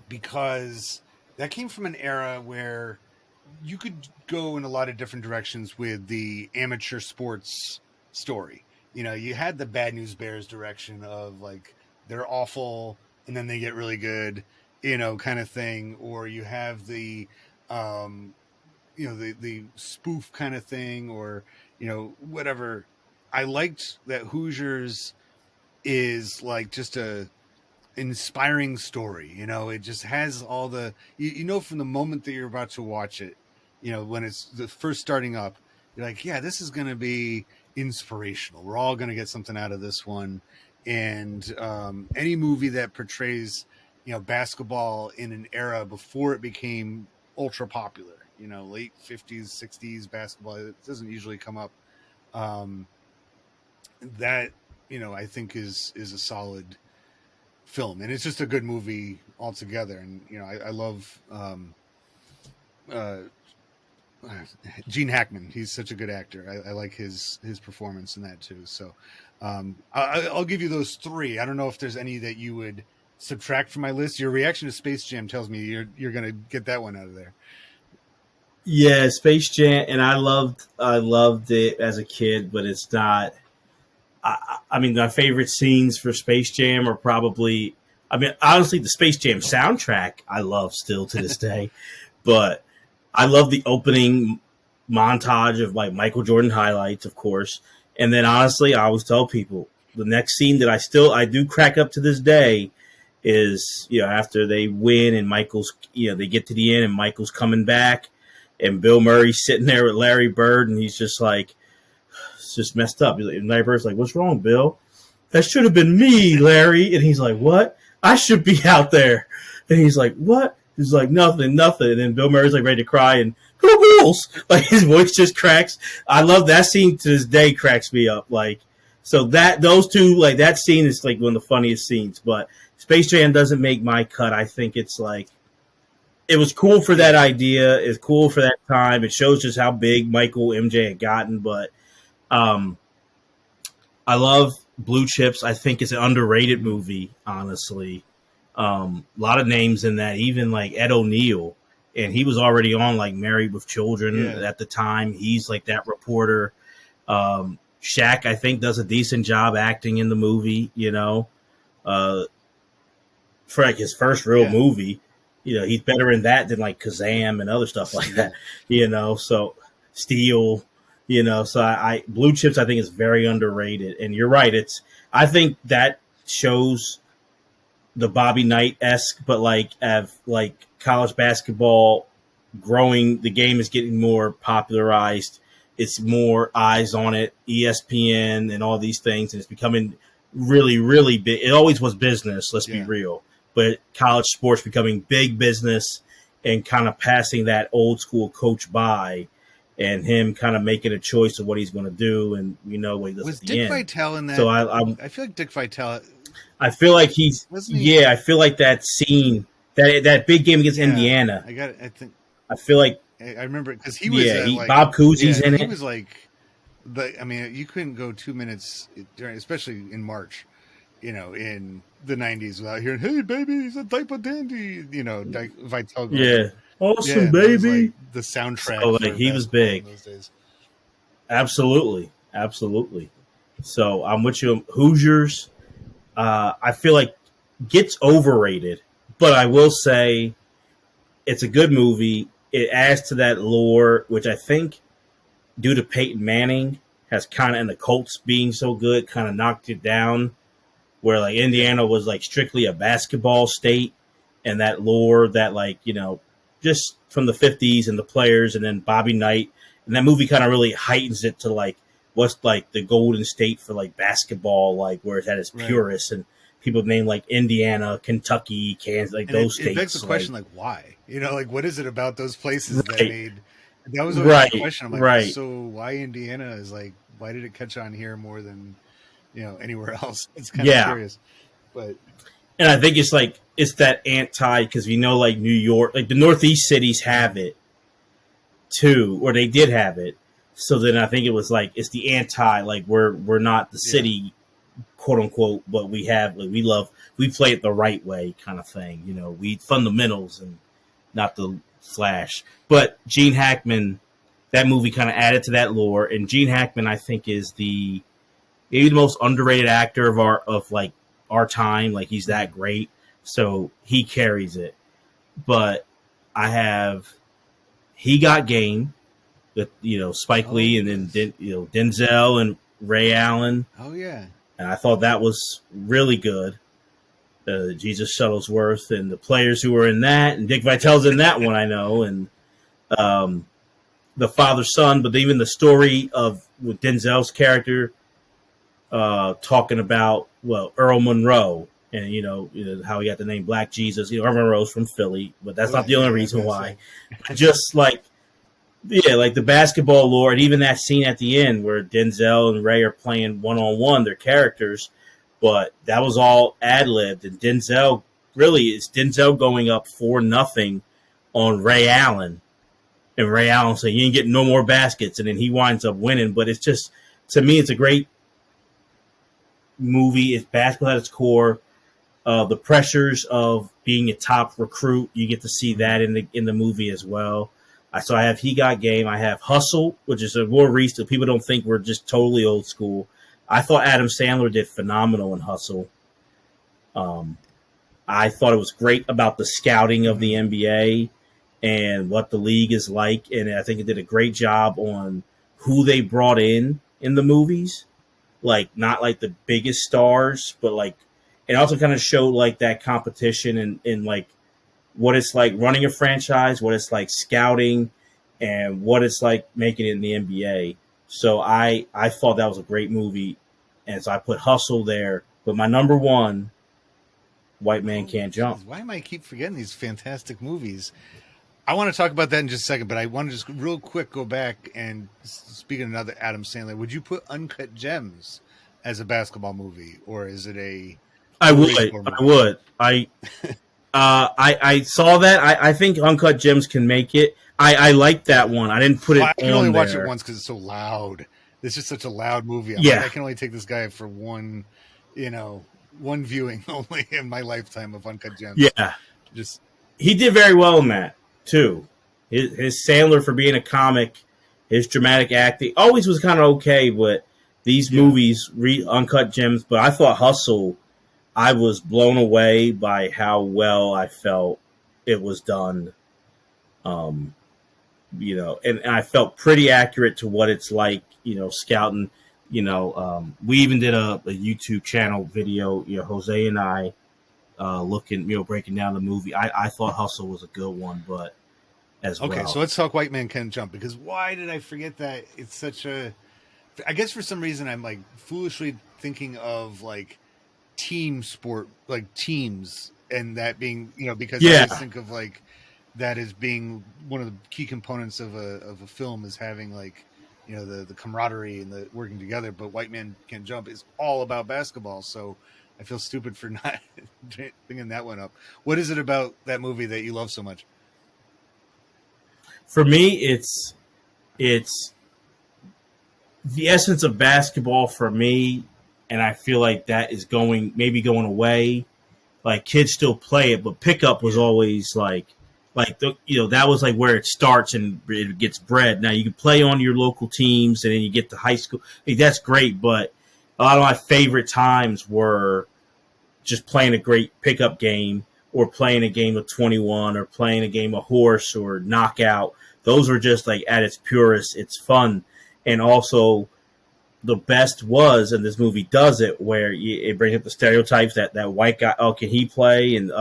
because that came from an era where you could go in a lot of different directions with the amateur sports story. You had the Bad News Bears direction of like they're awful and then they get really good, kind of thing, or you have the um, the spoof kind of thing, or whatever. I liked that Hoosiers is like just a inspiring story. It just has all the from the moment that you're about to watch it, when it's the first starting up, you're like, yeah, this is going to be inspirational. We're all going to get something out of this one. And any movie that portrays basketball in an era before it became ultra popular, late 50s 60s basketball, it doesn't usually come up. um, that I think is a solid film, and it's just a good movie altogether. And I love uh, Gene Hackman. He's such a good actor. I like his performance in that too. So I'll give you those three. I don't know if there's any that you would subtract from my list. Your reaction to Space Jam tells me you're gonna get that one out of there. Yeah, Space Jam, and I loved it as a kid, but it's not. I mean, my favorite scenes for Space Jam are probably. I mean, honestly, the Space Jam soundtrack I love still to this day, but I love the opening montage of like Michael Jordan highlights, of course, and then honestly, I always tell people the next scene that I do crack up to this day is after they win and Michael's they get to the end and Michael's coming back and Bill Murray's sitting there with Larry Bird and he's just like it's just messed up. And Larry Bird's like, "What's wrong, Bill? That should have been me, Larry." And he's like, "What? I should be out there." And he's like, "What?" He's like, "Nothing, nothing." And then Bill Murray's like ready to cry and go Bulls. Like his voice just cracks. I love that scene to this day. Cracks me up. Like so that those two like that scene is like one of the funniest scenes. But Space Jam doesn't make my cut. I think it's like it was cool for that Yeah, idea. It's cool for that time. It shows just how big Michael MJ had gotten. But um, I love Blue Chips. I think it's an underrated mm-hmm. movie, honestly. A lot of names in that, even like Ed O'Neill, and he was already on like Married with Children Yeah, at the time. He's like that reporter. Shaq, I think, does a decent job acting in the movie. Uh, for like his first real yeah. movie, he's better in that than like Kazam and other stuff like that. Steel. So Steel. So I Blue Chips I think is very underrated, and you're right. I think that shows the Bobby Knight esque, but like of like college basketball growing, the game is getting more popularized. it's more eyes on it, ESPN and all these things, and it's becoming really, really big. It always was business, let's be real, but college sports becoming big business and kind of passing that old school coach by, and him kind of making a choice of what he's going to do, and what he does Was at the Dick end. Vitale in that? So I feel like Dick Vitale. I feel like he's I feel like that scene, that big game against Indiana. I think I feel like I remember because he was Bob Cousy's in it. He was like you couldn't go 2 minutes during, especially in March, in the 90s without hearing, "Hey baby, he's a type of dandy," Vitale. Yeah, awesome baby. That was like the soundtrack. So like he was big. In those days. Absolutely. So I'm with you. Hoosiers, I feel like gets overrated, but I will say it's a good movie. It adds to that lore, which I think, due to Peyton Manning, has kind of, and the Colts being so good, kind of knocked it down. Where like Indiana was like strictly a basketball state, and that lore that just from the 50s and the players, and then Bobby Knight, and that movie kind of really heightens it to like what's like the Golden State for like basketball, like where it's at its purest, and people name like Indiana, Kentucky, Kansas, like those states. It begs the question, like why? What is it about those places that made? That was always the question. I'm like, so why Indiana is like, why did it catch on here more than anywhere else? It's kind of curious, but. And I think it's that anti, because like New York, like the Northeast cities have it too, or they did have it. So then I think it was like it's the anti, like we're not the city, quote unquote, but we have like we play it the right way kind of thing. We fundamentals and not the flash. But Gene Hackman, that movie kind of added to that lore, and Gene Hackman I think is maybe the most underrated actor of our time. Like he's that great, so he carries it. But I have He Got Game with Spike Lee, and then Denzel and Ray Allen. Oh yeah, and I thought that was really good. Jesus Shuttlesworth and the players who were in that, and Dick Vitale's in that one, I know, and the father son, but even the story of with Denzel's character. Talking about Earl Monroe and how he got the name Black Jesus. Earl Monroe's from Philly, but that's not the only reason why. Just like the basketball lore, and even that scene at the end where Denzel and Ray are playing one-on-one, their characters, but that was all ad-libbed, and Denzel going up 4-0 on Ray Allen, and Ray Allen saying, "You ain't getting no more baskets," and then he winds up winning. But it's just, to me, it's a great movie. It's basketball at its core. The pressures of being a top recruit, you get to see that in the movie as well. So I have He Got Game. I have Hustle, which is a more recent. People don't think we're just totally old school. I thought Adam Sandler did phenomenal in Hustle. I thought it was great about the scouting of the NBA and what the league is like, and I think it did a great job on who they brought in the movies. Like not like the biggest stars, but like it also kind of showed like that competition and like what it's like running a franchise, what it's like scouting, and what it's like making it in the NBA. So I thought that was a great movie, and so I put Hustle there. But my number one, White Man Can't Jump. Why am I keep forgetting these fantastic movies? I want to talk about that in just a second, but I want to just real quick go back and speaking of another Adam Sandler, would you put Uncut Gems as a basketball movie, or is it a? I would. I saw that. I think Uncut Gems can make it. I like that one. I didn't put it. I can only watch it once because it's so loud. It's just such a loud movie. Like, I can only take this guy for one viewing only in my lifetime of Uncut Gems. Yeah, he did very well in that too. His Sandler for being a comic, his dramatic acting always was kind of okay, but these movies, Uncut Gems. But I thought Hustle, I was blown away by how well I felt it was done. And I felt pretty accurate to what it's like, scouting. We even did a YouTube channel video, Jose and I looking, breaking down the movie. I thought Hustle was a good one, but as Okay, so well. let's talk White Man Can't Jump, because why did I forget that? It's such a. I guess for some reason I'm like foolishly thinking of like team sport, like teams, and that being, because I always Yeah. think of like that as being one of the key components of a film, is having like the camaraderie and the working together. But White Man Can Jump is all about basketball, so I feel stupid for not bringing that one up. What is it about that movie that you love so much? For me, it's the essence of basketball for me, and I feel like that is going away. Like kids still play it, but pickup was Yeah, always that was like where it starts and it gets bred. Now you can play on your local teams, and then you get to high school. Like, that's great, but a lot of my favorite times were just playing a great pickup game, or playing a game of 21, or playing a game of horse or knockout. Those are just like at its purest. It's fun, and also the best was, and this movie does it, where it brings up the stereotypes that white guy, oh, can he play? And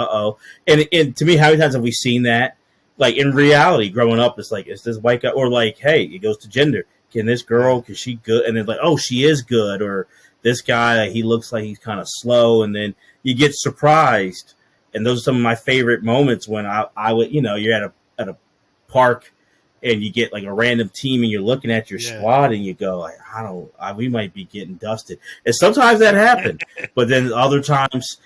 and to me, how many times have we seen that? Like in reality, growing up, it's like, is this white guy, or like, hey, it goes to gender. Can this yeah, girl? Can she good? And then like, oh, she is good. Or this guy, he looks like he's kind of slow, and then you get surprised. And those are some of my favorite moments when I would, you're at a park, and you get like a random team, and you're looking at your yeah. squad, and you go like, we might be getting dusted. And sometimes that happened, but then other times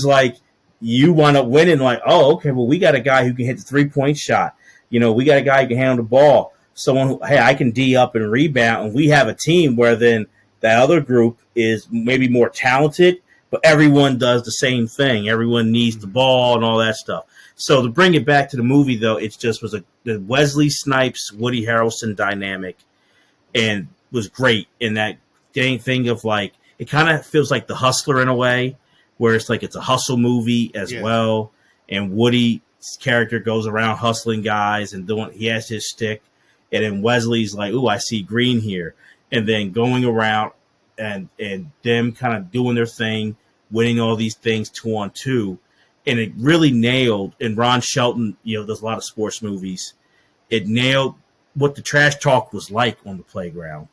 like you wind up winning. Like, oh, okay, well, we got a guy who can hit the 3-point shot. We got a guy who can handle the ball. Someone who, hey, I can D up and rebound, and we have a team where then that other group is maybe more talented, but everyone does the same thing. Everyone needs the ball and all that stuff. So to bring it back to the movie, though, it just was the Wesley Snipes, Woody Harrelson dynamic, and was great in that thing of like, it kind of feels like The Hustler in a way, where it's like it's a hustle movie as Yeah. well, and Woody's character goes around hustling guys and he has his stick, and then Wesley's like, ooh, I see green here, and then going around and them kind of doing their thing, winning all these things 2-on-2. And it really nailed, and Ron Shelton, does a lot of sports movies. It nailed what the trash talk was like on the playground.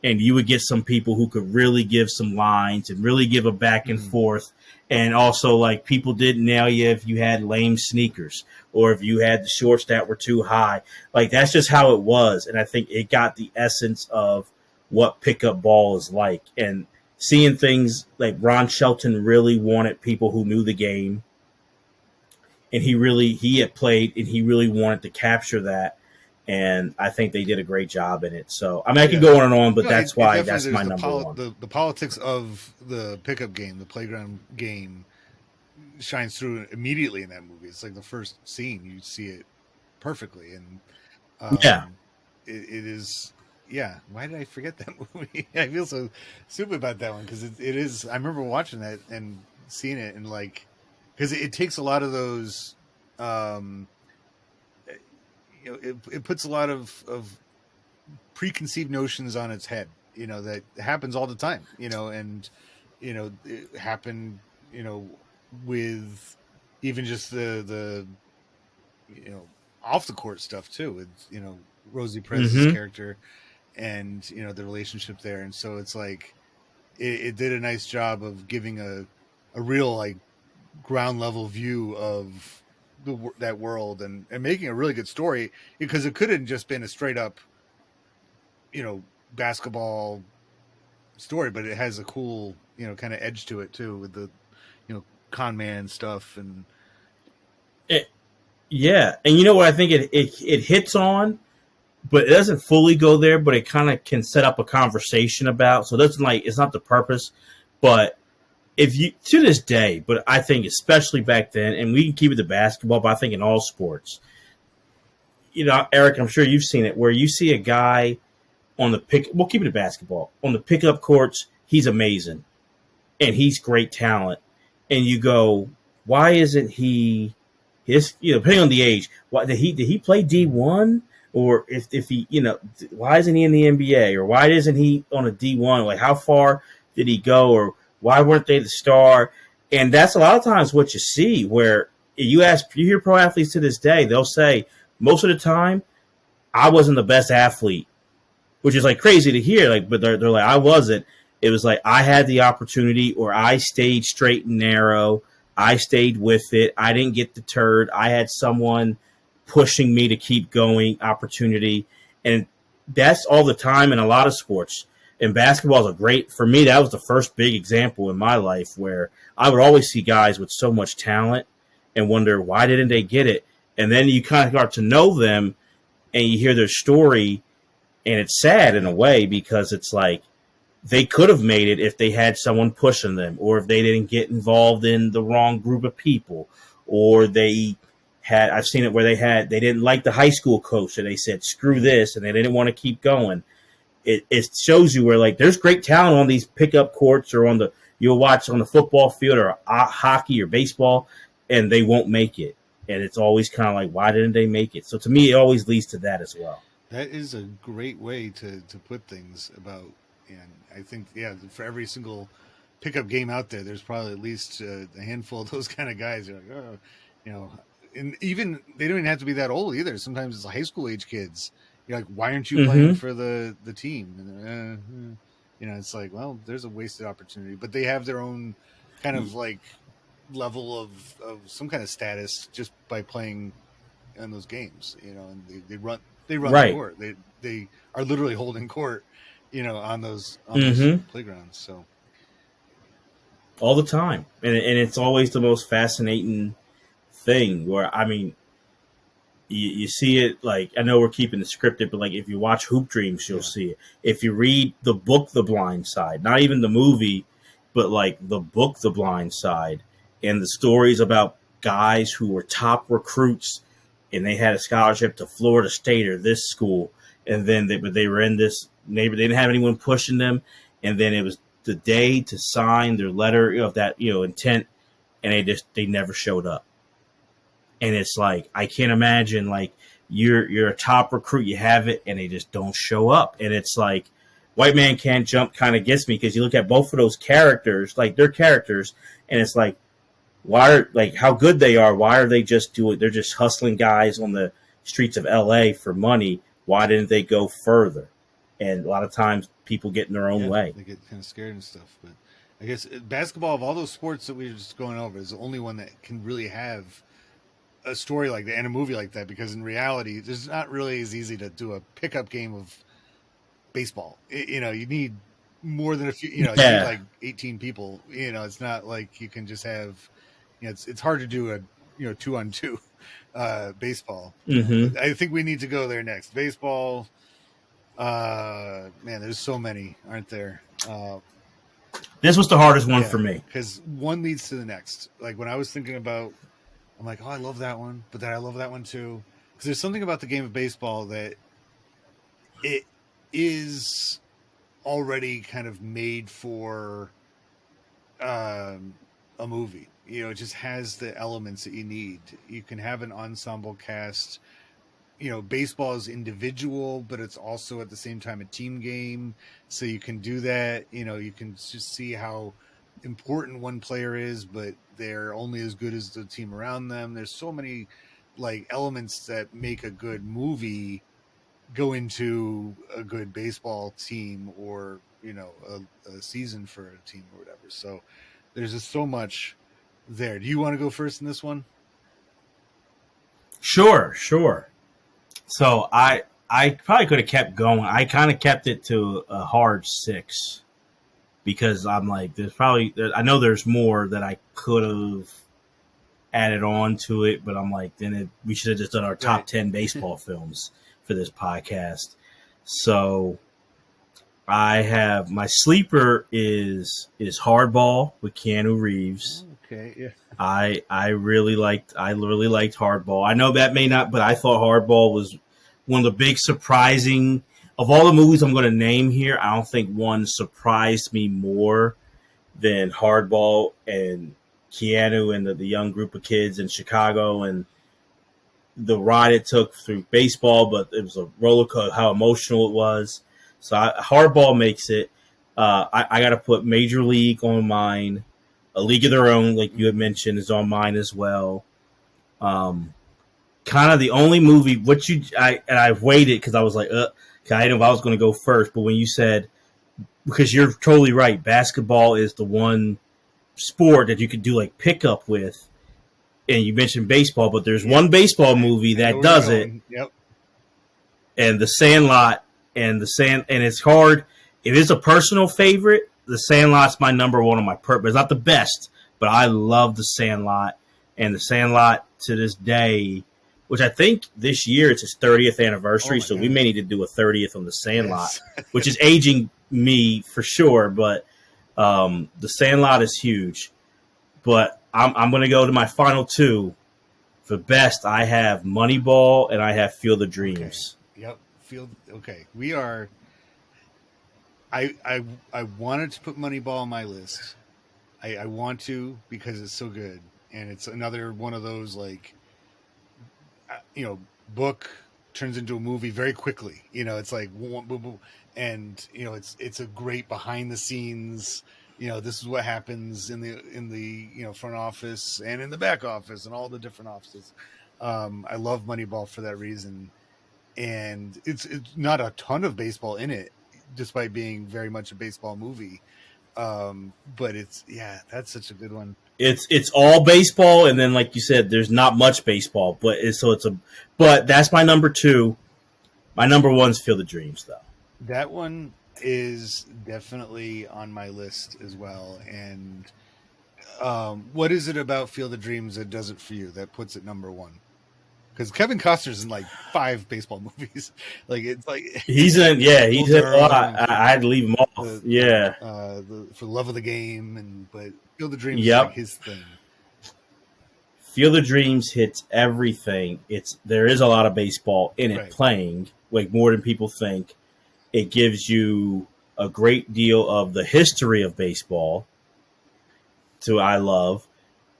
And you would get some people who could really give some lines and really give a back and forth. And also, like, people didn't nail you if you had lame sneakers or if you had the shorts that were too high. Like, that's just how it was. And I think it got the essence of what pickup ball is like. And seeing things like Ron Shelton really wanted people who knew the game, and he had played, and he really wanted to capture that, and I think they did a great job in it. So I mean, I Yeah. can go on and on, but No, that's it why definitely, that's there's my number one. the politics of the pickup game, the playground game, shines through immediately in that movie. It's like the first scene, you see it perfectly, and Yeah. it is. Yeah, why did I forget that movie? I feel so stupid about that one, because it is. I remember watching that and seeing it, and like, because it takes a lot of those. Um, it puts a lot of preconceived notions on its head. That happens all the time. And it happened. With even just the off the court stuff too. With Rosie Perez's Mm-hmm. character, and the relationship there, and so it's like it did a nice job of giving a real like ground level view of that world, and making a really good story, because it could have just been a straight up basketball story, but it has a cool kind of edge to it too, with the con man stuff. And Yeah, and you know what I think it hits on, but it doesn't fully go there. But it kind of can set up a conversation about. So that's like, it's not the purpose, but if you, to this day, but I think especially back then, and we can keep it to basketball, but I think in all sports, Eric, I'm sure you've seen it, where you see a guy on the pick. We'll keep it to basketball, on the pickup courts. He's amazing, and he's great talent, and you go, why isn't he? His, depending on the age, why did he play D1, or if he, why isn't he in the NBA, or why isn't he on a D1? Like, how far did he go, or why weren't they the star? And that's a lot of times what you see, where you hear pro athletes to this day, they'll say, most of the time, I wasn't the best athlete, which is like crazy to hear. Like, but they're like, I wasn't. It was like I had the opportunity, or I stayed straight and narrow. I stayed with it. I didn't get deterred. I had someone pushing me to keep going, opportunity. And that's all the time in a lot of sports. And basketball is a great, for me, that was the first big example in my life where I would always see guys with so much talent and wonder, why didn't they get it? And then you kind of start to know them and you hear their story, and it's sad in a way because it's like they could have made it if they had someone pushing them, or if they didn't get involved in the wrong group of people, or they had, I've seen it where they didn't like the high school coach, so they said screw this, and they didn't want to keep going. It shows you where, like, there's great talent on these pickup courts, or on the, you'll watch on the football field, or hockey or baseball, and they won't make it. And it's always kind of like, why didn't they make it? So to me, it always leads to that as well. That is a great way to put things about, and I think, yeah, for every single pickup game out there, there's probably at least a handful of those kind of guys. You're like, oh, you know, and even they don't even have to be that old either. Sometimes it's high school age kids. You're like, why aren't you playing for the team? And you know, it's like, well, there's a wasted opportunity. But they have their own kind of like level of some kind of status just by playing in those games. You know, and they run Right. the court. They are literally holding court, you know, on those playgrounds. So All the time. And it's always the most fascinating thing where, I mean, you see it, like, I know we're keeping it scripted, but like if you watch Hoop Dreams, you'll see it. If you read the book The Blind Side, not even the movie, but like the book The Blind Side, and the stories about guys who were top recruits and they had a scholarship to Florida State or this school, and then they were in this neighborhood, they didn't have anyone pushing them, and then it was the day to sign their letter of that, you know, intent, and they never showed up. And it's like, I can't imagine, like, you're a top recruit, you have it, and they just don't show up. And it's like, White Man Can't Jump kind of gets me, because you look at both of those characters, like, they're characters, and it's like, why are, like, how good they are, why are they just doing, they're just hustling guys on the streets of LA for money, why didn't they go further? And a lot of times people get in their own way. They get kind of scared and stuff. But I guess basketball, of all those sports that we were just going over, is the only one that can really have a story like that and a movie like that, because in reality, it's not really as easy to do a pickup game of baseball. You know, you need more than a few. You know, you need like 18 people. You know, it's not like you can just have. You know, it's hard to do a 2-on-2 baseball. Mm-hmm. I think we need to go there next. Baseball. Man, there's so many, aren't there? This was the hardest one for me, because one leads to the next. Like when I was thinking about, I'm like, oh, I love that one, but then I love that one too. Because there's something about the game of baseball that it is already kind of made for a movie. You know, it just has the elements that you need. You can have an ensemble cast. You know, baseball is individual, but it's also at the same time a team game. So you can do that. You know, you can just see how important one player is, but they're only as good as the team around them. There's so many like elements that make a good movie go into a good baseball team, or, you know, a season for a team or whatever. So there's just so much there. Do you want to go first in this one? Sure. So I probably could have kept going. I kind of kept it to a hard 6, because I'm like, I know there's more that I could have added on to it, but I'm like, we should have just done our top 10 baseball films for this podcast. So I have, my sleeper is Hardball with Keanu Reeves. Okay, yeah. I really liked Hardball. I know that may not, but I thought Hardball was one of the big surprising of all the movies I'm going to name here. I don't think one surprised me more than Hardball and Keanu and the young group of kids in Chicago, and the ride it took through baseball, but it was a roller coaster, how emotional it was. So Hardball makes it. I got to put Major League on mine. A League of Their Own, like you had mentioned, is on mine as well. kind of the only movie. I've waited because I was like, I didn't know if I was going to go first. But when you said, because you're totally right, basketball is the one sport that you could do like pickup with. And you mentioned baseball, but there's one baseball movie that does it. Yep. And The Sandlot and it's hard. If it's a personal favorite, The Sandlot's my number one on my purpose. It's not the best, but I love The Sandlot. And The Sandlot to this day, which I think this year it's his 30th anniversary, so we may need to do a 30th on The Sandlot, which is aging me for sure. But The Sandlot is huge. But I'm going to go to my final two. For best, I have Moneyball and I have Field of Dreams. Okay. Yep. Okay. We are. I wanted to put Moneyball on my list. I want to because it's so good, and it's another one of those book turns into a movie very quickly. It's like and it's a great behind the scenes. This is what happens in the front office and in the back office and all the different offices. I love Moneyball for that reason, and it's not a ton of baseball in it, despite being very much a baseball movie. But that's such a good one. It's all baseball, and then like you said, there's not much baseball, but that's my number two. My number one's Field of Dreams, though. That one is definitely on my list as well. And what is it about Field of Dreams that does it for you, that puts it number one? Because Kevin Costner's in like 5 baseball movies. It's like he's in a lot. I had to leave him off. For Love of the Game, but Field of Dreams is like his thing. Field of Dreams hits everything. There is a lot of baseball in it playing, like more than people think. It gives you a great deal of the history of baseball. I love.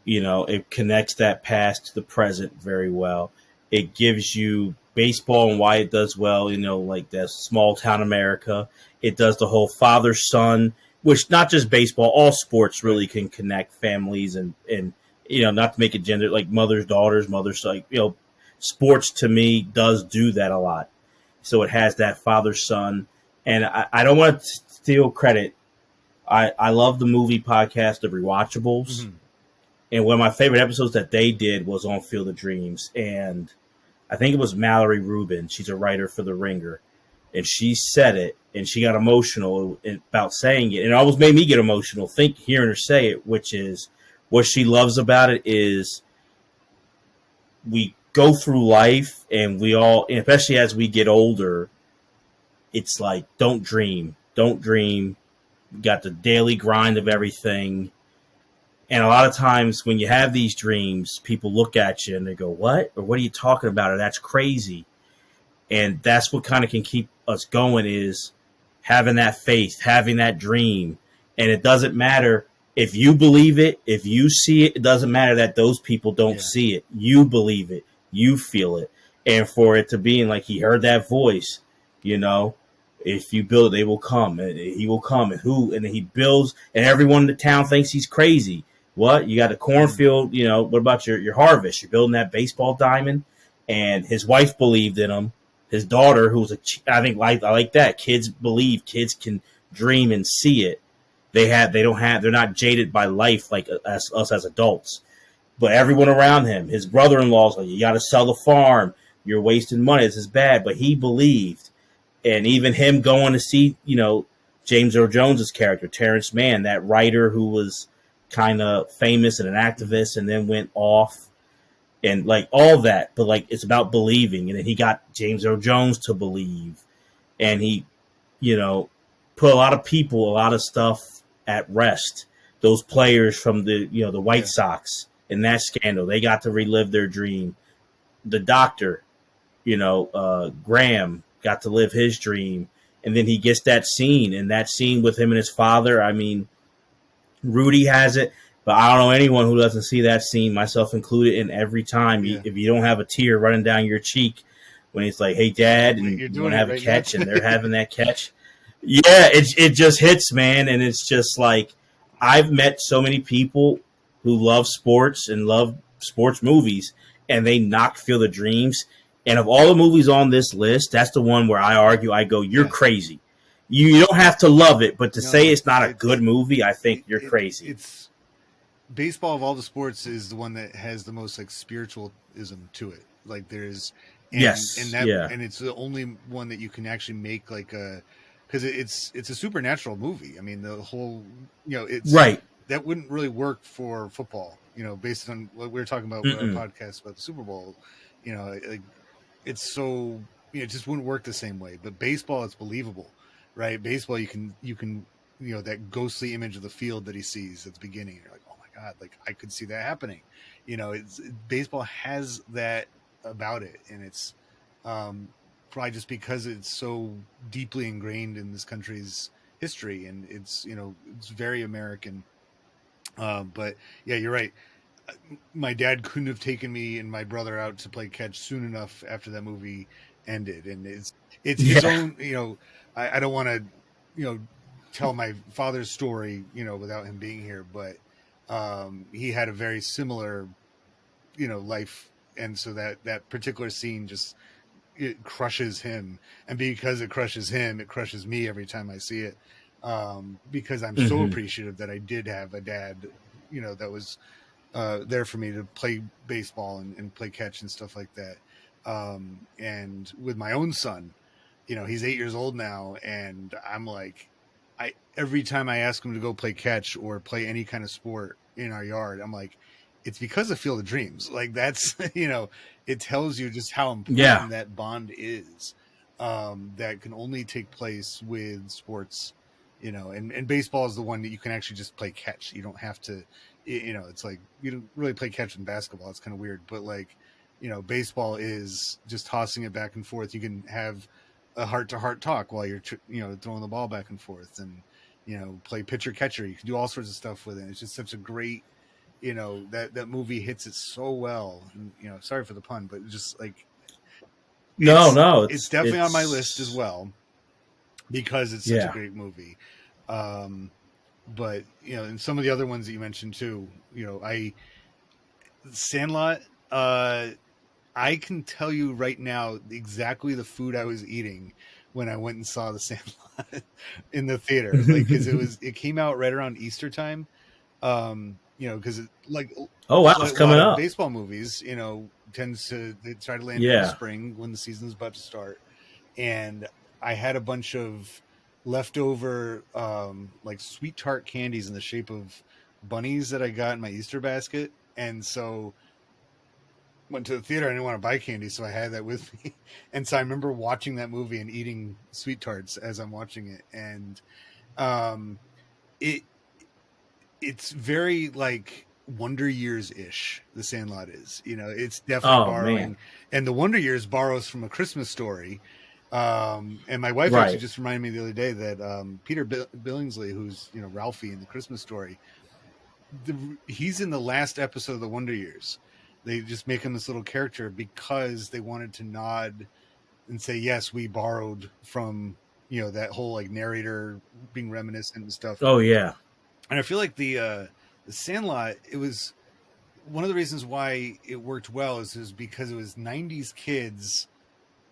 It connects that past to the present very well. It gives you baseball and why it does well, like that small town America. It does the whole father-son, which not just baseball, all sports really can connect families and not to make it gender, like mothers, daughters, sports to me does do that a lot. So it has that father-son. And I don't want to steal credit. I love the movie podcast, The Rewatchables. Mm-hmm. And one of my favorite episodes that they did was on Field of Dreams. And I think it was Mallory Rubin. She's a writer for The Ringer. And she said it, and she got emotional about saying it. And it almost made me get emotional hearing her say it, which is what she loves about it is we go through life and we all, and especially as we get older, it's like, don't dream. You got the daily grind of everything. And a lot of times when you have these dreams, people look at you and they go, what? Or what are you talking about? Or that's crazy. And that's what kind of can keep us going is having that faith, having that dream. And it doesn't matter if you believe it, if you see it, it doesn't matter that those people don't see it. You believe it. You feel it. And for it to be like he heard that voice, if you build it, they will come. And he will come. And then he builds, and everyone in the town thinks he's crazy. What? You got a cornfield, what about your harvest? You're building that baseball diamond. And his wife believed in him. His daughter, who was I like that. Kids believe, kids can dream and see it. They're not jaded by life like us as adults. But everyone around him, his brother-in-law's like, you got to sell the farm. You're wasting money. This is bad. But he believed. And even him going to see, James Earl Jones's character, Terrence Mann, that writer who was kind of famous and an activist and then went off and like all that. But like, it's about believing. And then he got James Earl Jones to believe. And he, put a lot of people, a lot of stuff at rest. Those players from the White Sox in that scandal, they got to relive their dream. The doctor, Graham, got to live his dream. And then he gets that scene, and that scene with him and his father. I mean, Rudy has it, but I don't know anyone who doesn't see that scene, myself included, and every time if you don't have a tear running down your cheek when it's like, hey, Dad, and you want to have a catch, and they're having that catch. Yeah, it just hits, man. And it's just like, I've met so many people who love sports and love sports movies, and they knocked Field of Dreams. And of all the movies on this list, that's the one where I argue, I go, you're Yeah. crazy. You don't have to love it, but to say No, it's not a good movie, I think you're crazy. it's baseball of all the sports is the one that has the most like spiritualism to it. Like there's and Yes, that yeah, and it's the only one that you can actually make like a because it's a supernatural movie. I mean the whole it's right. that wouldn't really work for football. Based on what we were talking about with our Mm-mm. podcast about the Super Bowl. Like it's so it just wouldn't work the same way. But baseball, it's believable, right? Baseball, you can that ghostly image of the field that he sees at the beginning. You're like, oh my god, like I could see that happening. Baseball has that about it, and it's probably just because it's so deeply ingrained in this country's history, and it's very American. But yeah, you're right. My dad couldn't have taken me and my brother out to play catch soon enough after that movie ended, and it's his Yeah. own. I don't want to tell my father's story without him being here, but he had a very similar life, and so that particular scene just it crushes him, and because it crushes him, it crushes me every time I see it. Because I'm so Mm-hmm. appreciative that I did have a dad that was there for me to play baseball and play catch and stuff like that. And with my own son, he's 8 years old now, and I'm like, every time I ask him to go play catch or play any kind of sport in our yard, I'm like, it's because of Field of Dreams. Like that's it tells you just how Yeah. important that bond is. That can only take place with sports, and baseball is the one that you can actually just play catch. You don't have to it's like you don't really play catch in basketball. It's kind of weird, but like baseball is just tossing it back and forth. You can have a heart to heart talk while you're throwing the ball back and forth, and play pitcher catcher. You can do all sorts of stuff with it. It's just such a great that movie hits it so well. And sorry for the pun, but just like No, it's no, it's it's definitely on my list as it's well because it's such a yeah. great movie. um but and some of the other ones that you mentioned too, I Sandlot, uh I can tell you right now exactly the food I was eating when I went and saw the Sandlot in the theater. Like, because it came out right around Easter time. Because like Oh wow, it's like a coming lot of up. baseball movies, tends to they try to land in the Yeah. spring when the season's about to start. And I had a bunch of leftover like sweet tart candies in the shape of bunnies that I got in my Easter basket, and so went to the theater. I didn't want to buy candy, so I had that with me. And so I remember watching that movie and eating sweet tarts as I'm watching it. And um, it it's very like Wonder Years ish. The Sandlot is, it's definitely Oh man. borrowing, and the Wonder Years borrows from A Christmas Story. And my wife actually Right. just reminded me the other day that Peter Billingsley, who's Ralphie in The Christmas Story, he's in the last episode of the Wonder Years. They just make him this little character because they wanted to nod and say, yes, we borrowed from that whole like narrator being reminiscent and stuff. Oh yeah. And I feel like the Sandlot, it was one of the reasons why it worked well is because it was 90s kids.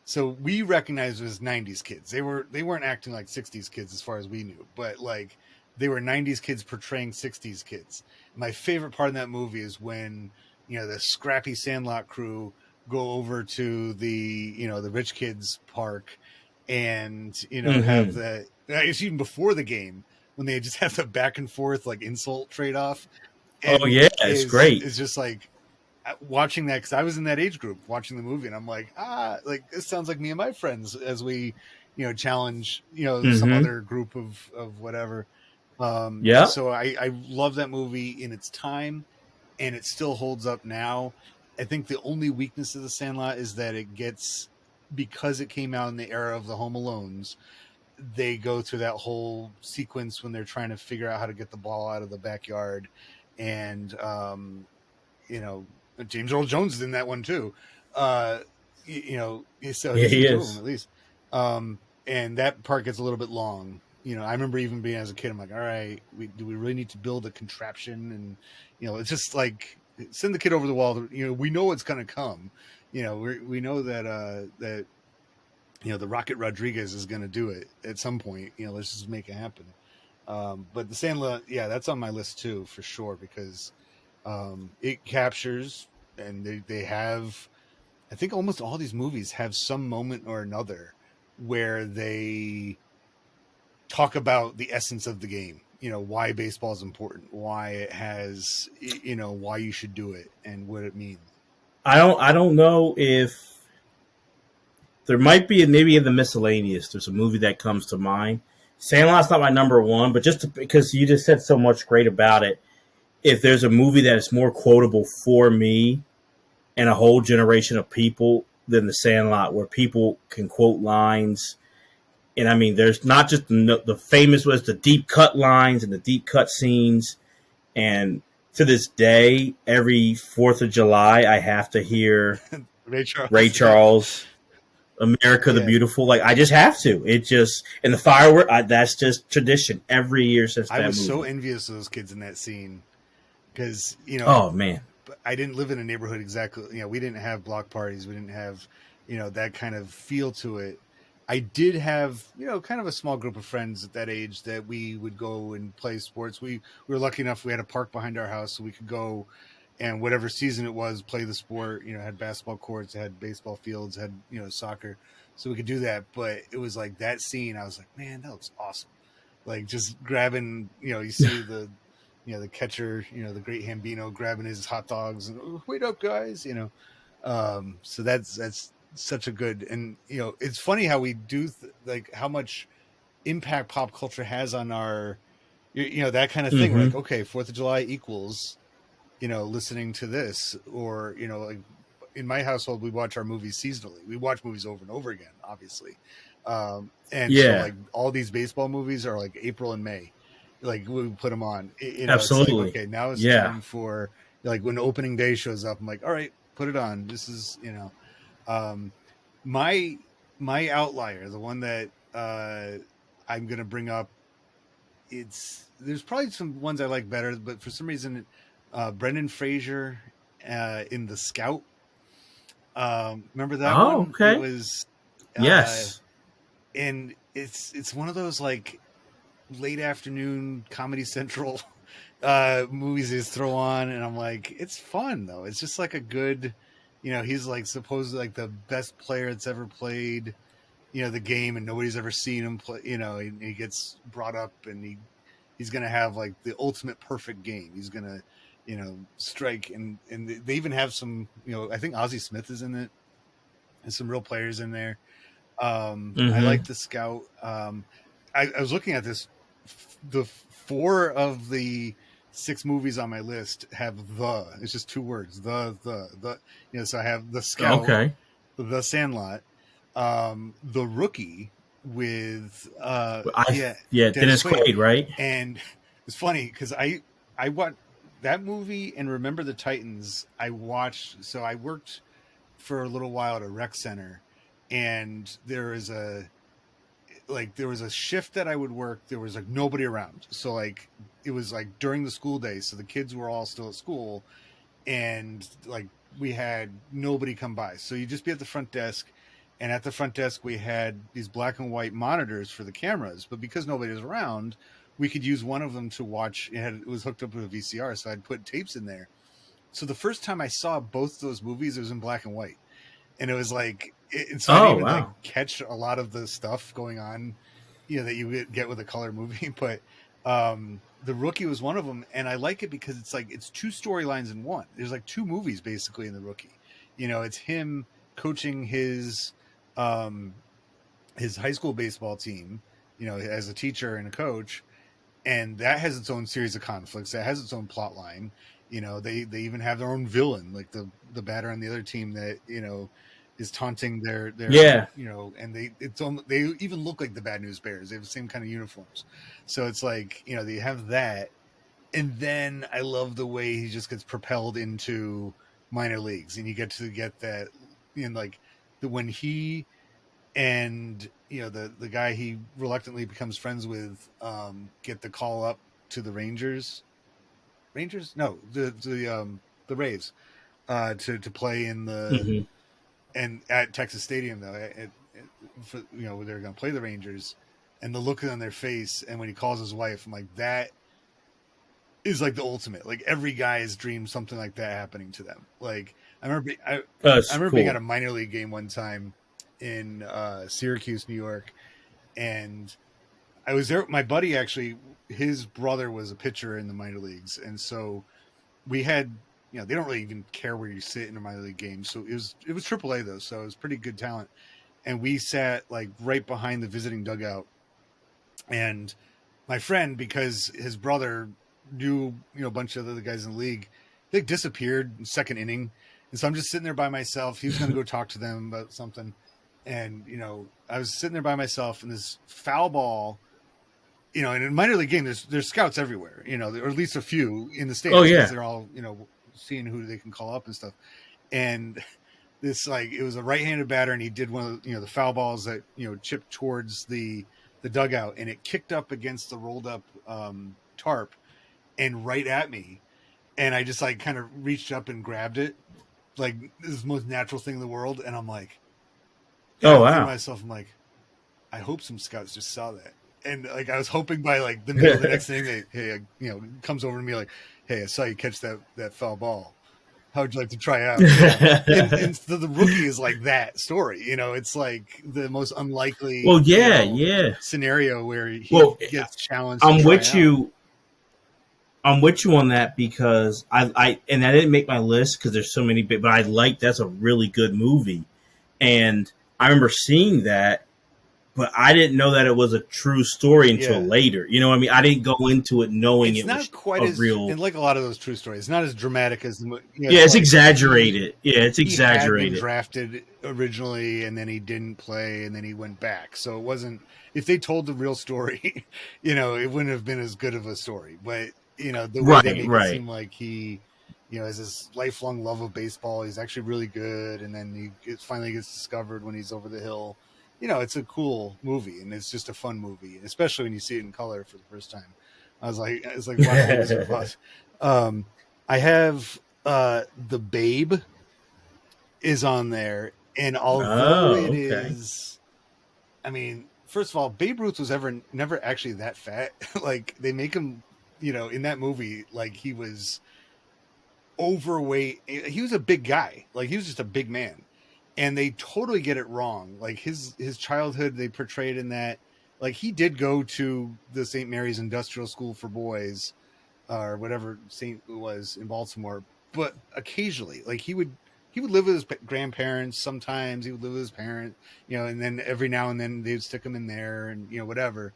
So we recognized it as 90s kids. They weren't acting like 60s kids as far as we knew, but like they were 90s kids portraying 60s kids. My favorite part of that movie is when the scrappy Sandlot crew go over to the rich kids park, and have Mm-hmm. the it's even before the game when they just have the back and forth like insult trade off, Oh and yeah, it's great. is just like watching that, because I was in that age group watching the movie, and I'm like, like this sounds like me and my friends as we, challenge, some Mm-hmm. other group of whatever. Yeah. So I love that movie in its time, and it still holds up now. I think the only weakness of the Sandlot is that it gets, because it came out in the era of the Home Alones, they go through that whole sequence when they're trying to figure out how to get the ball out of the backyard, and you know, James Earl Jones is in that one too. Uh, so Yeah, he's he in two of them is. at least. And that part gets a little bit long. I remember even being as a kid, I'm like, all right, do we really need to build a contraption? And it's just like send the kid over the wall. We know it's going to come. We know that the Rocket Rodriguez is going to do it at some point. Let's just make it happen. But the Sandlot, yeah, that's on my list too for sure, because it captures, and they have. I think almost all these movies have some moment or another where they talk about the essence of the game. Why baseball is important, why it has, why you should do it, and what it means. I don't know if there might be maybe in the miscellaneous. There's a movie that comes to mind. Sandlot's not my number one, but because you just said so much great about it, if there's a movie that is more quotable for me and a whole generation of people than The Sandlot, where people can quote lines. And I mean, there's not just the famous was the deep cut lines and the deep cut scenes. And to this day, every 4th of July, I have to hear Ray Ray Charles, yeah, Charles, America the yeah. Beautiful. Like, I just have to. It just, and the firework, that's just tradition every year since I that was movie. so envious of those kids in that scene because Oh, man. I didn't live in a neighborhood exactly. We didn't have block parties. We didn't have, that kind of feel to it. I did have, kind of a small group of friends at that age that we would go and play sports. We were lucky enough we had a park behind our house, so we could go and whatever season it was, play the sport. Had basketball courts, had baseball fields, had soccer, so we could do that. But it was like that scene. I was like, man, that looks awesome. Like just grabbing, you see the catcher, the great Hambino grabbing his hot dogs and wait up, guys, so that's such a good, and it's funny how we do like how much impact pop culture has on our, that kind of thing. We're Mm-hmm. like, okay, 4th of July equals, listening to this, or like in my household, we watch our movies seasonally. We watch movies over and over again, obviously. And so Yeah, like all these baseball movies are like April and May, like we put them on. It's like, absolutely. okay, now it's Yeah. time for, like, when opening day shows up, I'm like, all right, put it on. This is, um, my my outlier, the one that I'm gonna bring up. There's probably some ones I like better, but for some reason, Brendan Fraser in The Scout. Remember that Oh, one? It okay. was, uh, Yes. and it's one of those like late afternoon Comedy Central movies they just throw on, and I'm like, it's fun though. It's just like a good, he's like supposedly like the best player that's ever played, the game, and nobody's ever seen him play. And he gets brought up, and he's gonna have like the ultimate perfect game. He's gonna, strike, and they even have some, I think Ozzie Smith is in it, and some real players in there. I Mm-hmm. like The Scout. I was looking at this. The 4 of the 6 movies on my list have the. It's just 2 words. The. So I have The Scout, Okay. The Sandlot, The Rookie with I yeah, yeah, Dennis Dennis Quaid, Quaid, right? and it's funny because I watched that movie and Remember the Titans. I watched. So I worked for a little while at a rec center, and there was a shift that I would work. There was like nobody around, so like it was like during the school day, so the kids were all still at school, and like we had nobody come by, so you just be at the front desk. And at the front desk we had these black and white monitors for the cameras, but because nobody was around, we could use one of them to watch. It was hooked up with a VCR, so I'd put tapes in there. So the first time I saw both those movies, it was in black and white, and it was like, so I didn't Oh, even like wow. catch a lot of the stuff going on, that you would get with a color movie. But The Rookie was one of them, and I like it because it's like it's 2 storylines in one. There's like 2 movies basically in The Rookie. It's him coaching um, his high school baseball team, as a teacher and a coach, and that has its own series of conflicts. That has its own plot line. They even have their own villain, like the batter on the other team that is taunting their Yeah. and they even look like the Bad News Bears. They have the same kind of uniforms, so it's like they have that. And then I love the way he just gets propelled into minor leagues, and you get that, like when he and the guy he reluctantly becomes friends with get the call up to the Rangers. No, the the Rays to play in the Hmm. and at Texas Stadium though, for, they're going to play the Rangers, and the look on their face, and when he calls his wife, I'm like, that is like the ultimate. Like every guy's dream something like that happening to them. Like I That's remember being at cool. a minor league game one time in Syracuse, New York, and I was there. My buddy actually, his brother was a pitcher in the minor leagues, and so we had, they don't really even care where you sit in a minor league game. So it was AAA though, so it was pretty good talent. And we sat like right behind the visiting dugout, and my friend, because his brother knew, a bunch of the other guys in the league, they disappeared in second inning. And so I'm just sitting there by myself. He was going to go talk to them about something. And, I was sitting there by myself, and this foul ball, in a minor league game, there's scouts everywhere, or at least a few in the Oh stands, because yeah. they're all, seeing who they can call up and stuff. And this, like, it was a right-handed batter, and he did one of the, the foul balls that, chipped towards the dugout, and it kicked up against the rolled up tarp and right at me. And I just like kind of reached up and grabbed it. Like, this is the most natural thing in the world. And I'm like, Oh I'm thinking to wow. myself, I'm like, I hope some scouts just saw that. And like, I was hoping by like the middle of the next thing, comes over to me like, hey, I saw you catch that foul ball. How would you like to try out? And so the rookie is like that story. It's like the most unlikely, Well, yeah, yeah. scenario where he Well, gets challenged to I'm try with out. you. I'm with you on that because and I didn't make my list because there's so many, but I like that's a really good movie, and I remember seeing that, but I didn't know that it was a true story until Yeah. later. You know what I mean? I didn't go into it knowing It's it not was quite a as, real. and like a lot of those true stories, it's not as dramatic as Yeah, it's it's like exaggerated. Yeah, it's he had been exaggerated. drafted originally, and then he didn't play, and then he went back. So it wasn't, if they told the real story, it wouldn't have been as good of a story. But the way they Right, make it right. seem like he, has this lifelong love of baseball. He's actually really good, and then finally gets discovered when he's over the hill. It's a cool movie, and it's just a fun movie, especially when you see it in color for the first time. It's like watching The Wizard of Oz. Um, I have the Babe is on there, and although it Oh, okay. is, I mean, first of all, Babe Ruth was never actually that fat. Like, they make him, in that movie, like he was overweight. He was a big guy. Like, he was just a big man, and they totally get it wrong. Like, his childhood, they portrayed in that, like, he did go to the St. Mary's Industrial School for Boys, or whatever Saint was in Baltimore, but occasionally, like, he would live with his grandparents. Sometimes he would live with his parents, and then every now and then they'd stick him in there, and whatever.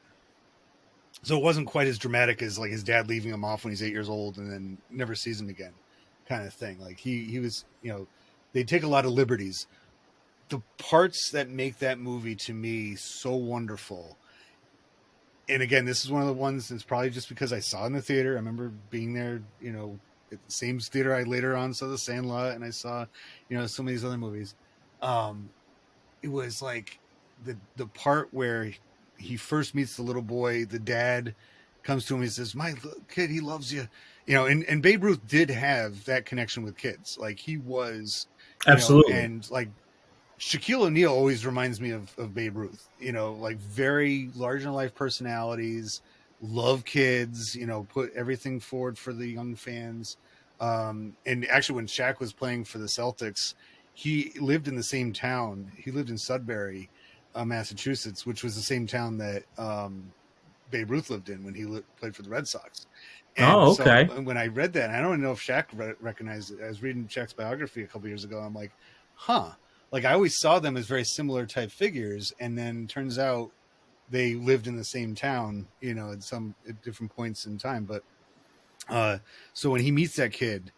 So it wasn't quite as dramatic as like his dad leaving him off when he's 8 years old and then never sees him again, kind of thing. Like, he was, they take a lot of liberties. The parts that make that movie to me so wonderful, and again, this is one of the ones that's probably just because I saw it in the theater. I remember being there, at the same theater I later on saw The Sandlot, and I saw, some of these other movies. Um, it was like the part where he first meets the little boy. The dad comes to him. He says, "My kid, he loves you." And Babe Ruth did have that connection with kids. Like, he was, Absolutely. and like Shaquille O'Neal always reminds me of Babe Ruth, like very large in life personalities, love kids, put everything forward for the young fans. And actually, when Shaq was playing for the Celtics, he lived in the same town. He lived in Sudbury, Massachusetts, which was the same town that Babe Ruth lived in when he played for the Red Sox. And Oh, so okay. when I read that, I don't know if Shaq recognized it. I was reading Shaq's biography a couple years ago. I'm like, huh. Like, I always saw them as very similar type figures, and then turns out they lived in the same town, at different points in time. But so when he meets that kid,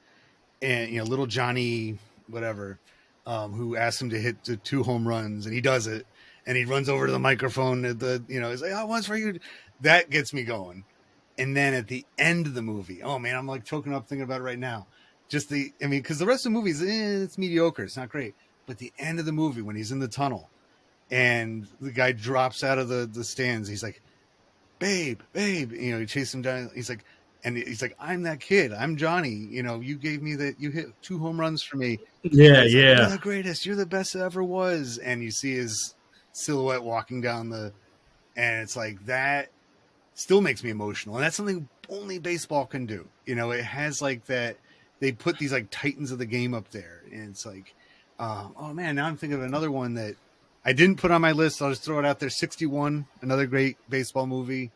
and little Johnny, whatever, who asks him to hit the 2 home runs, and he does it, and he runs over to the microphone at the, he's like, "Oh, one's for you." That gets me going. And then at the end of the movie, oh man, I'm like choking up thinking about it right now. Because the rest of the movie is, it's mediocre, it's not great, but the end of the movie when he's in the tunnel and the guy drops out of the stands, he's like, "Babe, babe," he chases him down. He's like, And he's like, I'm that kid. I'm Johnny. You know, you gave me that. You hit 2 home runs for me. Yeah, He's like, you're yeah. the greatest. You're the best that ever was. And you see his silhouette walking down and it's like that still makes me emotional. And that's something only baseball can do. You know, it has like that. They put these like titans of the game up there. And it's like, oh man, now I'm thinking of another one that I didn't put on my list. I'll just throw it out there. 61, another great baseball movie.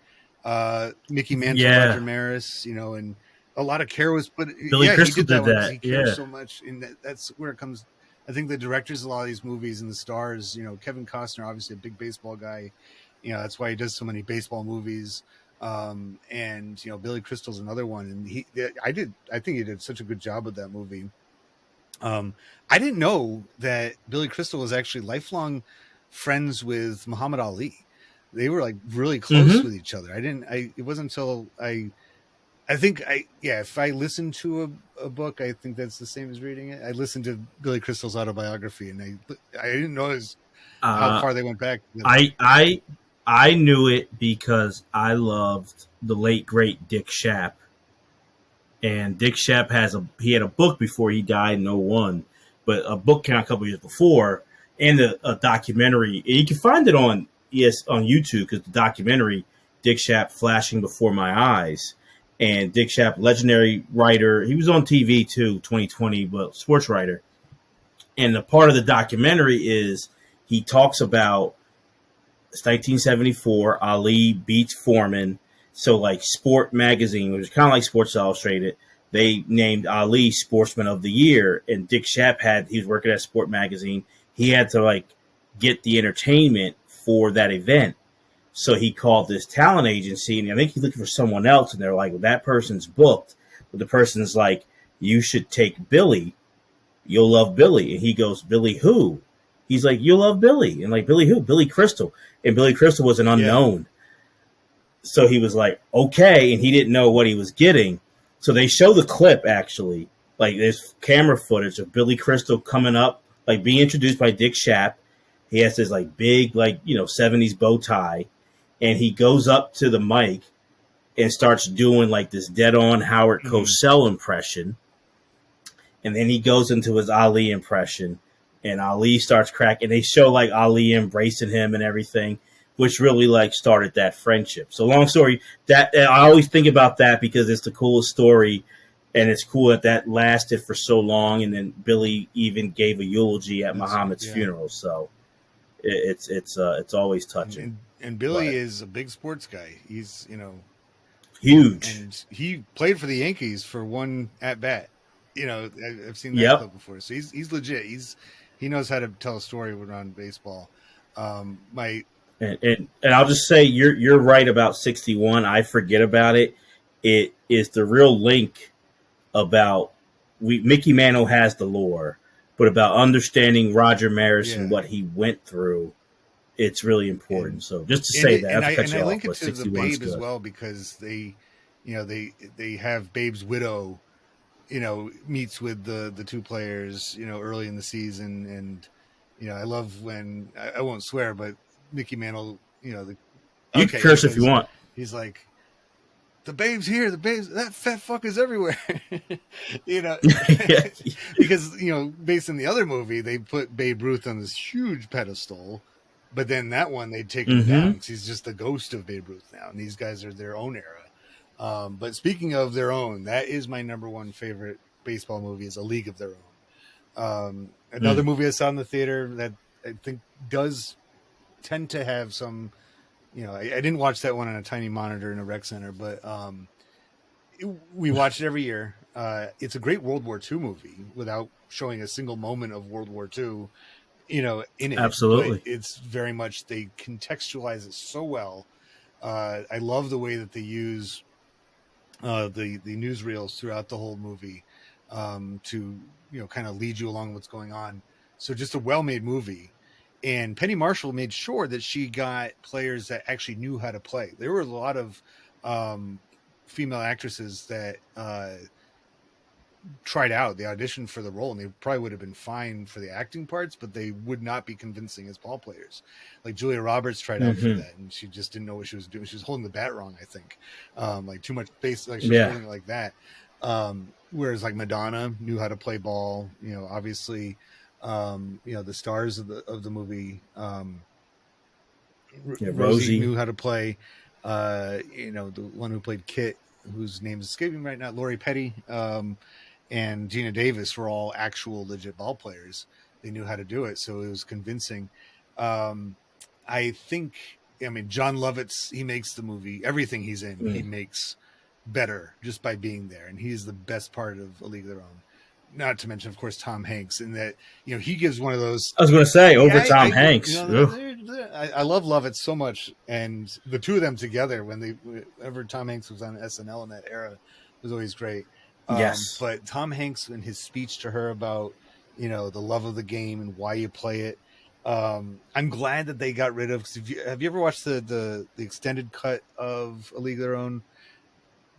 Mickey Mantle, Roger Yeah. Maris, you know, and a lot of care was put. Billy Yeah, he Crystal did that did one because that. he cares Yeah. so much, and that's where it comes. I think the directors of a lot of these movies and the stars, you know, Kevin Costner, obviously a big baseball guy, you know, that's why he does so many baseball movies. And you know, Billy Crystal's another one, and I think he did such a good job with that movie. Um, I didn't know that Billy Crystal was actually lifelong friends with Muhammad Ali. They were like really close Mm-hmm. with each other. I didn't. It wasn't until I think yeah. If I listen to a book, I think that's the same as reading it. I listened to Billy Crystal's autobiography, and I didn't notice how Uh, far they went back. I I I knew it because I loved the late great Dick Shapp, and Dick Shapp he had a book before he died in '01, but a book came out a couple years before, and a documentary. And you can find it on on YouTube because the documentary Dick Shapp flashing before my eyes, and Dick Shapp, legendary writer. He was on TV too, 2020, but sports writer. And the part of the documentary is he talks about it's 1974. Ali beats Foreman. So, like, Sport Magazine, which is kind of like Sports Illustrated, they named Ali Sportsman of the Year. And Dick Shapp he was working at Sport Magazine. He had to, like, get the entertainment for that event. So he called this talent agency, and I think he's looking for someone else. And they're like, well, that person's booked. But the person's like, you should take Billy. You'll love Billy. And he goes, Billy who? He's like, you'll love Billy. And like, Billy who? Billy Crystal. And Billy Crystal was an Yeah. unknown. So he was like, okay. And he didn't know what he was getting. So they show the clip actually. Like there's camera footage of Billy Crystal coming up, like being introduced by Dick Shapp. He has this like big, like, 70s bow tie. And he goes up to the mic and starts doing like this dead on Howard Mhm. Cosell impression. And then he goes into his Ali impression, and Ali starts cracking. They show like Ali embracing him and everything, which really like started that friendship. So long story that I always think about that because it's the coolest story, and it's cool that that lasted for so long. And then Billy even gave a eulogy at That's Muhammad's yeah. funeral. So it's always touching. And Billy But is a big sports guy. He's, you know, huge. and he played for the Yankees for one at bat. You know, I've seen that Yep. clip before. So he's legit. He knows how to tell a story around baseball. My And I'll just say you're right about 61. I forget about it. It is the real link about Mickey Mantle has the lore, but about understanding Roger Maris and yeah, what he went through, it's really important. and So just to say that, not to cut and you I off, link it but to the 61 is Babe as good. well because you know, they have Babe's widow, you know, meets with the two players, you know, early in the season, and you know, I love when I won't swear, but Mickey Mantle, you know, You can okay, he curse if you says want. he's like the Babe's here, the Babe's that fat fuck is everywhere, you know, Yeah. because you know, based on the other movie, they put Babe Ruth on this huge pedestal. But then that one they'd taken him down Mm-hmm. because he's just the ghost of Babe Ruth now, and these guys are their own era. But speaking of their own, that is my number one favorite baseball movie is A League of Their Own. Another Mm. movie I saw in the theater that I think does tend to have some, you know, I didn't watch that one on a tiny monitor in a rec center, but we watch it every year. It's a great World War II movie without showing a single moment of World War II, you know, in it, but Absolutely. it's very much they contextualize it so well. I love the way that they use the newsreels throughout the whole movie to you know kind of lead you along what's going on. So just a well-made movie. And Penny Marshall made sure that she got players that actually knew how to play. There were a lot of um, female actresses that tried out, they auditioned for the role, and they probably would have been fine for the acting parts, but they would not be convincing as ball players. Like Julia Roberts tried out for Hmm. that, and she just didn't know what she was doing. She was holding the bat wrong, I think, like too much space, like she was Yeah. holding it like that. Whereas like Madonna knew how to play ball. Obviously, the stars of the movie, Yeah. Rosie Rosie. knew how to play. The one who played Kit, whose name is escaping right now, Lori Petty, and Gina Davis were all actual legit ball players. They knew how to do it, so it was convincing. Um, I think, John Lovitz, he makes the movie, everything he's in, he Mm. makes better just by being there, and he's the best part of A League of Their Own. Not to mention, of course, Tom Hanks, in that he gives one of those. I was going to say over Yeah, Tom Hanks. Ugh. I love Lovett so much, and the two of them together whenever Tom Hanks was on SNL in that era was always great. Yes. But Tom Hanks and his speech to her about the love of the game and why you play it. I'm glad that they got rid of. Cause have you ever watched the extended cut of A League of Their Own?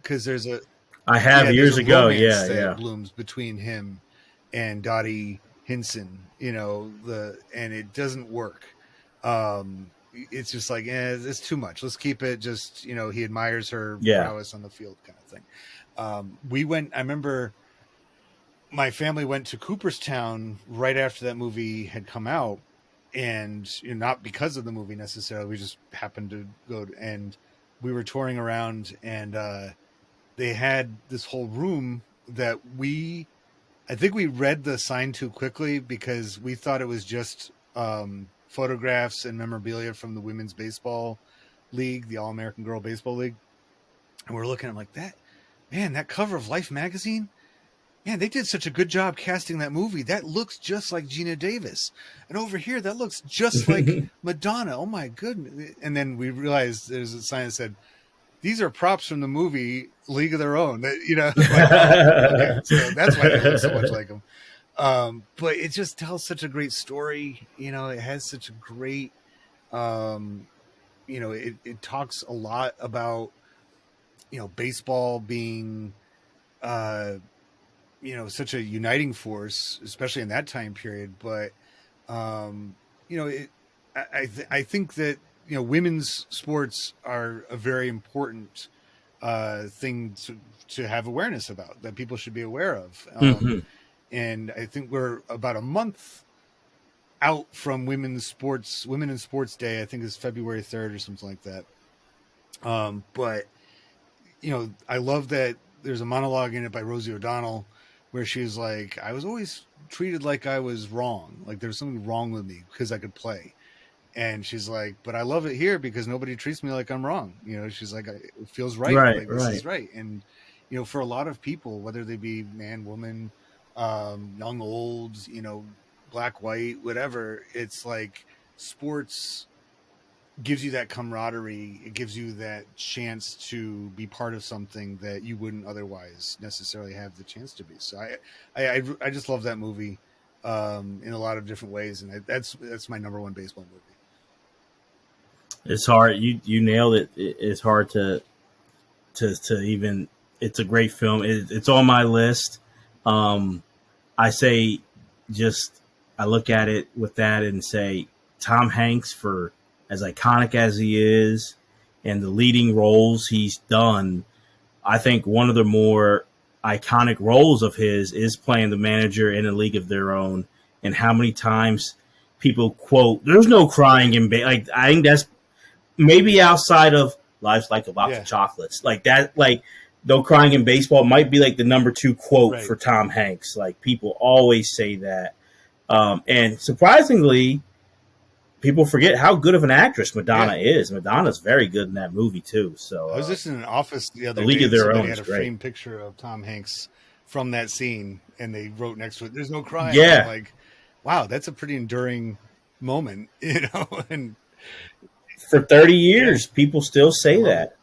Because I have there's years a ago. romance Yeah. that Yeah. blooms between him and Dottie Hinson, and it doesn't work. It's just like, it's too much. Let's keep it just, he admires her Yeah. prowess on the field kind of thing. I remember my family went to Cooperstown right after that movie had come out, and not because of the movie necessarily. We just happened to go and we were touring around, and they had this whole room that I think we read the sign too quickly because we thought it was just photographs and memorabilia from the women's baseball league, the All-American Girl Baseball League. And we're looking at like that cover of Life magazine. Man, they did such a good job casting that movie. That looks just like Gina Davis. And over here, that looks just like Madonna. Oh my goodness. And then we realized there's a sign that said, these are props from the movie League of Their Own. That, like, oh, okay. So that's why they look so much like them. But it just tells such a great story. It has such a great, it talks a lot about, baseball being, such a uniting force, especially in that time period. But, I think that, women's sports are a very important thing to have awareness about, that people should be aware of. Hmm. And I think we're about a month out from Women in Sports Day. I think it's February 3rd or something like that. But I love that there's a monologue in it by Rosie O'Donnell where she's like, I was always treated like I was wrong, like there was something wrong with me because I could play. And she's like, but I love it here because nobody treats me like I'm wrong. She's like, it feels right. Right. Like, this Right. is right. And, for a lot of people, whether they be man, woman, young, old, black, white, whatever, it's like sports gives you that camaraderie. It gives you that chance to be part of something that you wouldn't otherwise necessarily have the chance to be. So I just love that movie in a lot of different ways. And that's my number one baseball movie. It's hard. You nailed it. It's hard to even. It's a great film. It's on my list. I say, just I look at it with that and say Tom Hanks, for as iconic as he is and the leading roles he's done. I think one of the more iconic roles of his is playing the manager in A League of Their Own, and how many times people quote, "There's no crying in like." I think that's maybe outside of Life's Like a Box of Chocolates, like that, like no crying in baseball might be like the number 2 quote for Tom Hanks. Like people always say that, and surprisingly, people forget how good of an actress Madonna is. Madonna's very good in that movie too. So I was just in an office the other League day. of Their Somebody Own had a great. framed picture of Tom Hanks from that scene, and they wrote next to it, "There's no crying." Yeah, I'm like, wow, that's a pretty enduring moment, And for 30 years, people still say that.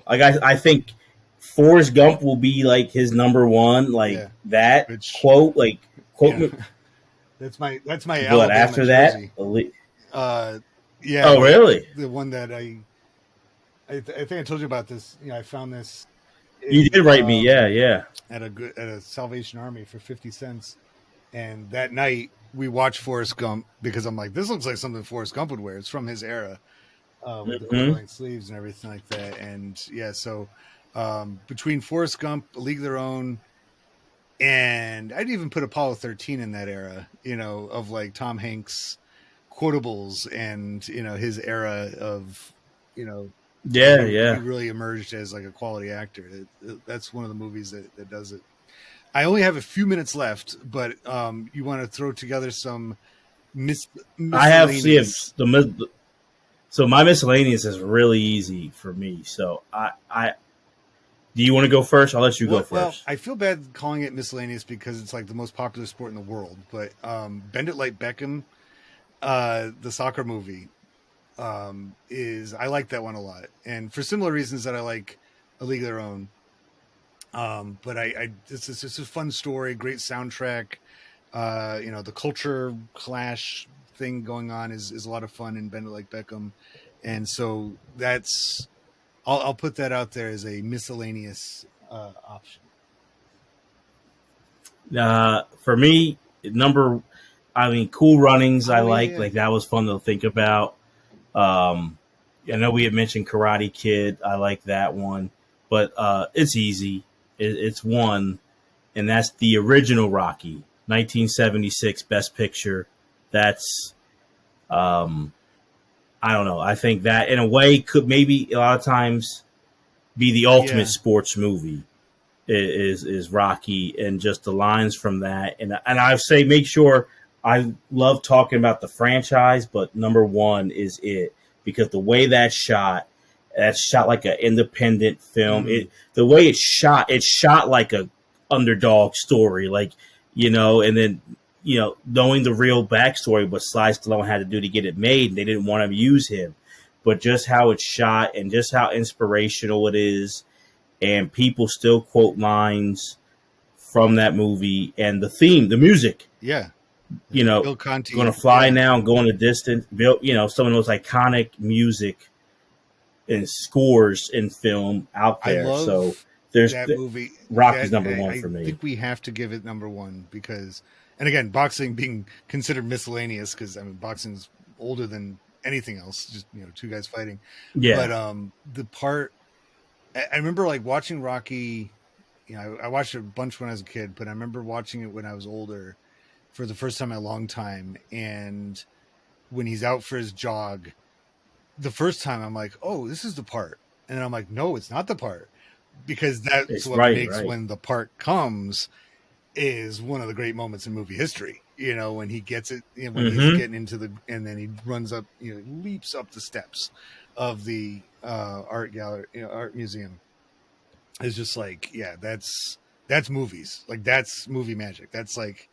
Like I think Forrest Gump will be like his number one, like that quote, like quote. That's my But Alabama after jersey. that, yeah. Oh, really? The one that I think I told you about this. I found this. You did write me, yeah. at a Salvation Army for 50 cents. And that night we watched Forrest Gump because I'm like, this looks like something Forrest Gump would wear. It's from his era, with the quarter Hmm. length sleeves and everything like that. And yeah, so between Forrest Gump, A League of Their Own, and I'd even put Apollo 13 in that era, of like Tom Hanks quotables and his era of when Yeah, he yeah. really emerged as like a quality actor. That's one of the movies that does it. I only have a few minutes left, but you want to throw together some I have see miscellaneous. so my miscellaneous is really easy for me. So I do you want to go first? I'll let you go What? Well, first. I feel bad calling it miscellaneous because it's like the most popular sport in the world. But Bend It Like Beckham, the soccer movie, is I like that one a lot, and for similar reasons that I like A League of Their Own. But it's just a fun story, great soundtrack. The culture clash thing going on is a lot of fun in Bend It Like Beckham, and so I'll put that out there as a miscellaneous option. For me, number, I mean, Cool Runnings. I Oh yeah, like that was fun to think about. Um, I know we had mentioned Karate Kid. I like that one, but it's easy. It's one, and that's the original Rocky, 1976 Best Picture. That's um, I don't know. I think that in a way could maybe a lot of times be the ultimate yeah. sports movie is Rocky, and just the lines from that. And I say make sure I love talking about the franchise, but number one is it, because the way that's shot like an independent film. Mm, The way it's shot like a underdog story, like and then knowing the real backstory, what Sly Stallone had to do to get it made. They didn't want to use him, but just how it's shot and just how inspirational it is, and people still quote lines from that movie, and the theme, the music, yeah. you know, Bill Gonna Conti. Fly Yeah, Now and Go in the Distance, built, some of those iconic music and scores in film out I there. So love there's that movie. Rocky's That number one I for me. think we have to give it number one because, and again, boxing being considered miscellaneous because I mean boxing's older than anything else. Just two guys fighting, Yeah, but the part I remember like watching Rocky. I watched it a bunch when I was a kid, but I remember watching it when I was older for the first time in a long time. And when he's out for his jog, the first time I'm like, oh, this is the part. And then I'm like, no, it's not the part. Because that's it's what right, makes right. when the part comes is one of the great moments in movie history. When he gets it, when he's Mm-hmm. getting into and then he runs up, leaps up the steps of the art gallery, art museum. It's just like, yeah, that's movies. Like that's movie magic. That's like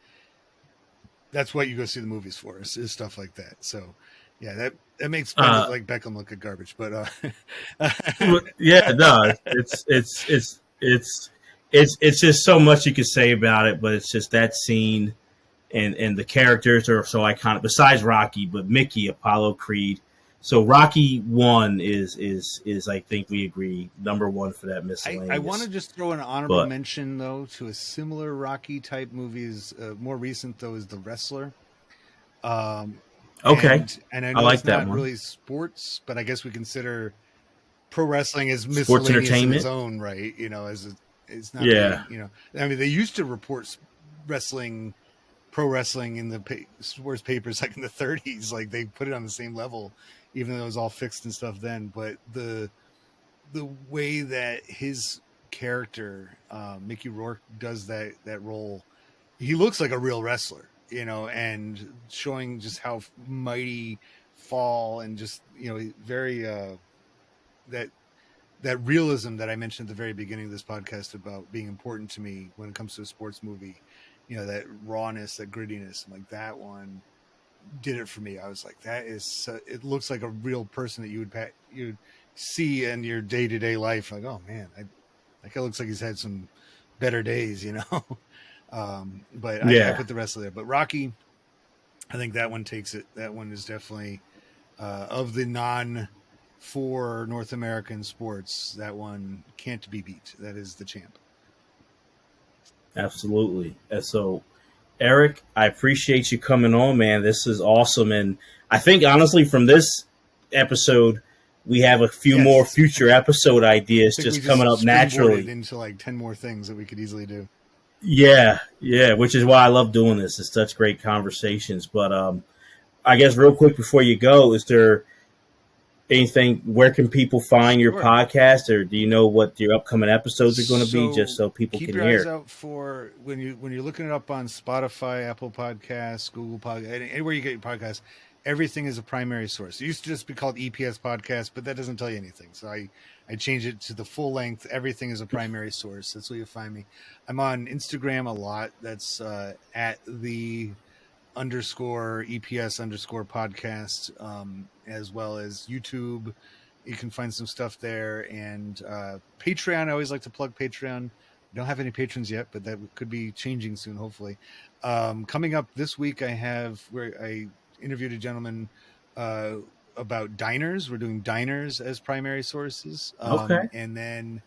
that's what you go see the movies for is stuff like that. So yeah, that makes Bend It Uh, Like Beckham look like garbage, but yeah, no, it's just so much you could say about it, but it's just that scene, and the characters are so iconic. Besides Rocky, but Mickey, Apollo Creed. So Rocky one is I think we agree number one for that I want to miscellaneous. just throw an honorable But mention though to a similar Rocky type movies. More recent though is The Wrestler. Um, okay, and I I know like it's that not one. really sports, but I guess we consider pro wrestling as Sports miscellaneous in its entertainment. own right. It's not Yeah. really. I mean, they used to report wrestling, pro wrestling in the sports papers like in the 30s. Like they put it on the same level, even though it was all fixed and stuff then. But the way that his character Mickey Rourke does that role, he looks like a real wrestler, and showing just how mighty fall and just very that that realism that I mentioned at the very beginning of this podcast about being important to me when it comes to a sports movie, that rawness, that grittiness, and like that one did it for me. I was like, that is it looks like a real person that you'd see in your day to day life. Like, oh man, that guy looks like he's had some better days, but I Yeah. put the rest of there. But Rocky, I think that one takes it. That one is definitely of the non four North American sports. That one can't be beat. That is the champ. Absolutely. And so, Eric, I appreciate you coming on, man. This is awesome. And I think, honestly, from this episode, we have a few more Yes. future episode ideas I think we just coming just up springboarded naturally. into like 10 more things that we could easily do. Yeah, yeah, which is why I love doing this. It's such great conversations. But I guess, real quick before you go, is there anything, where can people find your Sure. podcast, or do you know what your upcoming episodes are going to be, just So so people keep can your eyes hear? out for when you're looking it up on Spotify, Apple Podcasts, Google Podcast, anywhere you get your podcasts. Everything is a primary source. It used to just be called EPS Podcast, but that doesn't tell you anything. So I changed it to the full length. Everything is a primary source. That's where you'll find me. I'm on Instagram a lot. That's at the underscore EPS underscore podcast, as well as YouTube. You can find some stuff there, and Patreon. I always like to plug Patreon. I don't have any patrons yet, but that could be changing soon, hopefully. Coming up this week, I have where I interviewed a gentleman uh, about diners. We're doing diners as primary sources, Okay. and then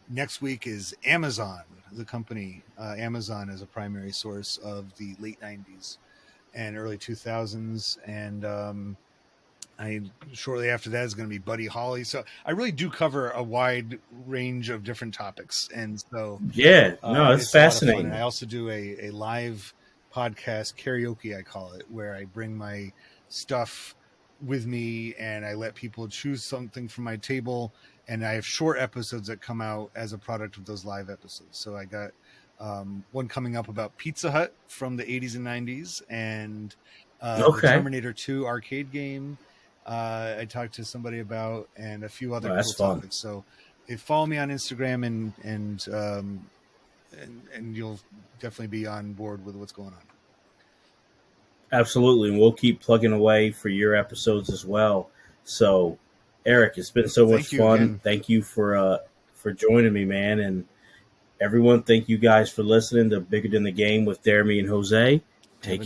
next week is Amazon, the company. Amazon as a primary source of the late '90s and early 2000s, and I shortly after that is going to be Buddy Holly. So I really do cover a wide range of different topics, and so Yeah, no, it's it's a lot of fun. And fascinating. I also do a live podcast, karaoke I call it, where I bring my stuff with me and I let people choose something from my table, and I have short episodes that come out as a product of those live episodes. So I got one coming up about Pizza Hut from the 80s and 90s, and the Okay. Terminator 2 arcade game I talked to somebody about, and a few other Well, that's cool fun. topics. So follow me on Instagram, and you'll definitely be on board with what's going on. Absolutely. And we'll keep plugging away for your episodes as well. So, Eric, it's been so much Thank you fun. again. Thank you for joining me, man. And everyone, thank you guys for listening to Bigger Than the Game with Deremy and Jose. Have Take a care.